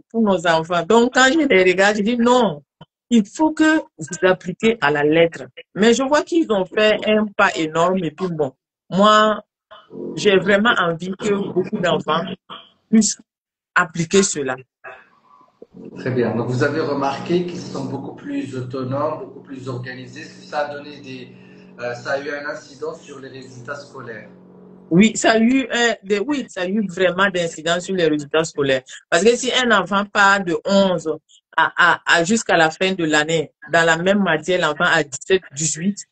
pour nos enfants. Donc, quand je les regarde, je dis non, il faut que vous appliquez à la lettre. Mais je vois qu'ils ont fait un pas énorme et puis bon, moi, j'ai vraiment envie que beaucoup d'enfants puissent appliquer cela. Très bien. Donc, vous avez remarqué qu'ils sont beaucoup plus autonomes, beaucoup plus organisés. Est-ce que ça a donné ça a eu un incident sur les résultats scolaires? Oui, ça a eu oui, ça a eu vraiment d'incidence sur les résultats scolaires. Parce que si un enfant part de 11 jusqu'à la fin de l'année, dans la même matière, l'enfant a 17, 18,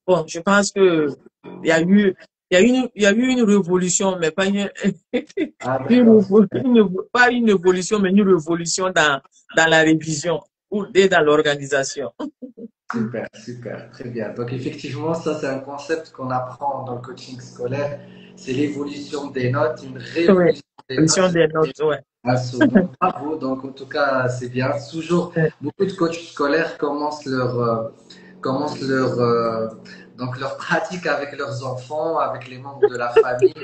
bon, je pense que il y a eu, il y a eu une révolution, mais pas Ah, d'accord. pas une évolution, mais une révolution dans la révision et dans l'organisation. Super, super, très bien. Donc effectivement, ça c'est un concept qu'on apprend dans le coaching scolaire. C'est l'évolution des notes, une Oui, révolution des évolution notes. des notes, ouais. Un saut. Donc bravo. Donc en tout cas, c'est bien. Toujours, beaucoup de coachs scolaires commencent donc leur pratique avec leurs enfants, avec les membres de la famille.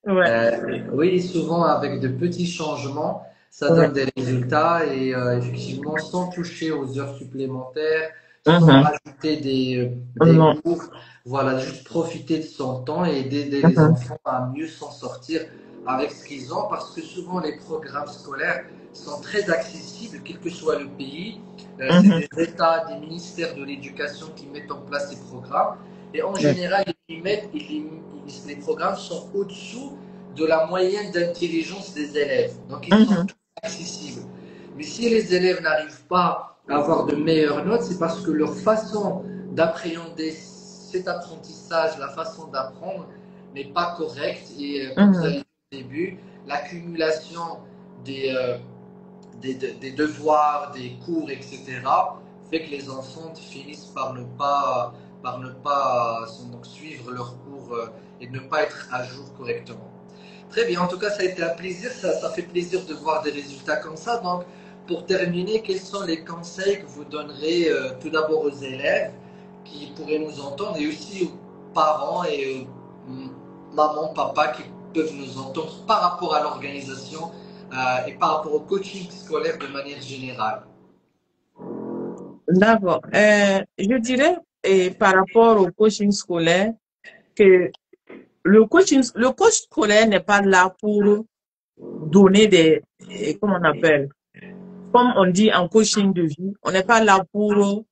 Ouais, Oui, souvent avec de petits changements, ça ouais. donne des résultats et effectivement, sans toucher aux heures supplémentaires, sans Mhm. rajouter des Non. cours, voilà, juste profiter de son temps et d'aider les Mhm. enfants à mieux s'en sortir avec ce qu'ils ont, parce que souvent les programmes scolaires sont très accessibles, quel que soit le pays. C'est Mhm. des États, des ministères de l'éducation qui mettent en place ces programmes. Et en Ouais. général, les programmes sont au-dessous de la moyenne d'intelligence des élèves. Donc, ils sont Mhm. tous accessibles. Mais si les élèves n'arrivent pas à avoir de meilleures notes, c'est parce que leur façon d'appréhender cet apprentissage, la façon d'apprendre, n'est pas correcte. Et comme vous avez Mhm. dit au début, l'accumulation des, euh, des devoirs, des cours, etc., fait que les enfants finissent par ne pas donc, suivre leurs cours et ne pas être à jour correctement. Très bien, en tout cas, ça a été un plaisir, ça fait plaisir de voir des résultats comme ça. Donc, pour terminer, quels sont les conseils que vous donnerez tout d'abord aux élèves qui pourraient nous entendre et aussi aux parents et maman, papa qui peuvent nous entendre par rapport à l'organisation et par rapport au coaching scolaire de manière générale? D'accord. Je dirais, et par rapport au coaching scolaire, que le coach scolaire n'est pas là pour donner comment on appelle, comme on dit en coaching de vie, on n'est pas là pour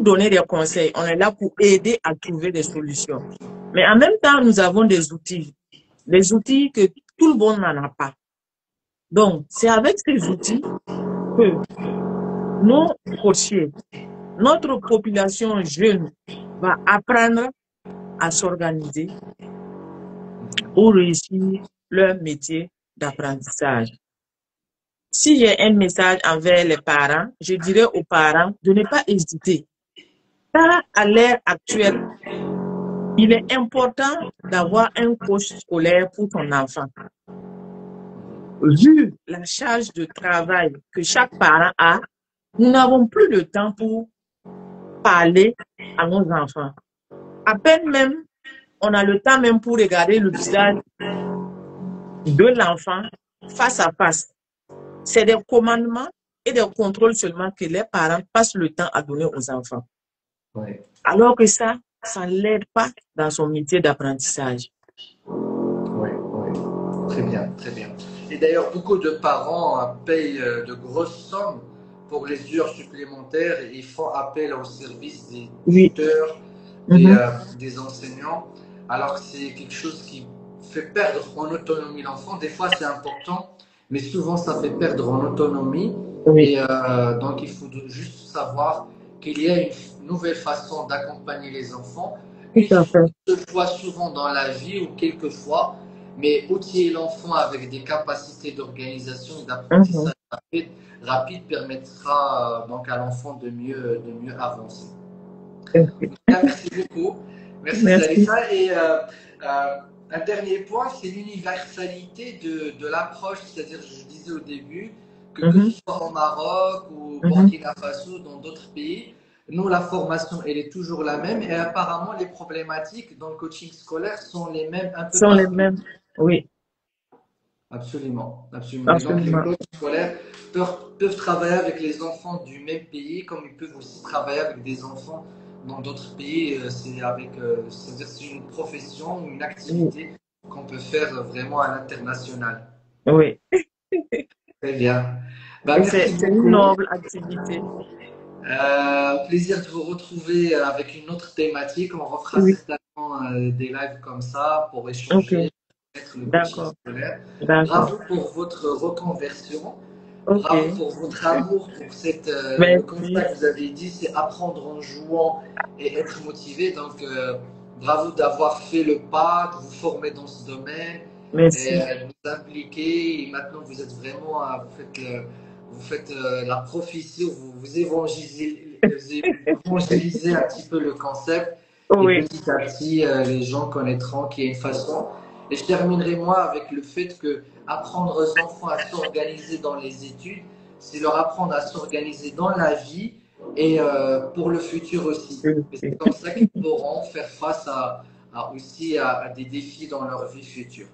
donner des conseils, on est là pour aider à trouver des solutions. Mais en même temps, nous avons des outils que tout le monde n'en a pas. Donc, c'est avec ces outils que nos coachés, notre population jeune va apprendre à s'organiser pour réussir leur métier d'apprentissage. Si j'ai un message envers les parents, je dirais aux parents de ne pas hésiter. Car à l'ère actuelle, il est important d'avoir un coach scolaire pour ton enfant. Vu la charge de travail que chaque parent a, nous n'avons plus le temps pour parler à nos enfants. À peine même, on a le temps même pour regarder le visage de l'enfant face à face. C'est des commandements et des contrôles seulement que les parents passent le temps à donner aux enfants. Oui, Alors que ça ne l'aide pas dans son métier d'apprentissage. oui, oui. Très bien, très bien. Et d'ailleurs, beaucoup de parents payent de grosses sommes pour les heures supplémentaires et ils font appel au service des Oui. tuteurs, Mhm. des enseignants, alors que c'est quelque chose qui fait perdre en autonomie l'enfant. Des fois, c'est important, mais souvent, ça fait perdre en autonomie. Oui, Et donc, il faut juste savoir qu'il y a une nouvelle façon d'accompagner les enfants, tout à fait. une seule fois souvent dans la vie ou quelques fois, mais outiller l'enfant avec des capacités d'organisation et Mhm. d'apprentissage rapide permettra donc à l'enfant de mieux avancer. Merci beaucoup. Merci Merci. Salissa. Et un dernier point, c'est l'universalité de l'approche. C'est-à-dire, je disais au début que ce Mhm. soit au Maroc ou au Mhm. Burkina Faso, dans d'autres pays, nous, la formation, elle est toujours la même. Et apparemment, les problématiques dans le coaching scolaire sont les mêmes un peu Sont les partout. mêmes. Oui. Absolument, absolument. Et donc, les Absolument. coachs scolaires peuvent travailler avec les enfants du même pays, comme ils peuvent aussi travailler avec des enfants dans d'autres pays. C'est-à-dire c'est une profession ou une Oui. activité qu'on peut faire vraiment à l'international. Oui. Très bien. Bah, Et merci c'est une beaucoup. noble activité. Au plaisir de vous retrouver avec une autre thématique. On refera Oui. certainement des lives comme ça pour Ok. échanger, être le coaching D'accord. scolaire. D'accord. Bravo pour votre reconversion. Bravo Ok. pour votre amour pour le constat Merci. que vous avez dit, c'est apprendre en jouant et être motivé. Donc, bravo d'avoir fait le pas, de vous former dans ce domaine et Merci. de vous impliquer. Et maintenant, vous êtes vraiment, vous faites la prophétie, vous évangélisez un petit peu le concept. Et Oui. petit à petit, les gens connaîtront qu'il y a une façon. Et je terminerai moi avec le fait que apprendre aux enfants à s'organiser dans les études, c'est leur apprendre à s'organiser dans la vie et pour le futur aussi. Et c'est comme ça qu'ils pourront faire face aussi à des défis dans leur vie future.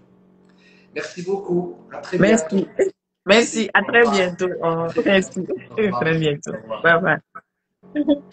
Merci beaucoup. À très bientôt. Merci. Merci. Merci. À Au très revoir. bientôt. À Oh, très merci. bientôt. Au revoir. Très bientôt. Au revoir. Bye bye.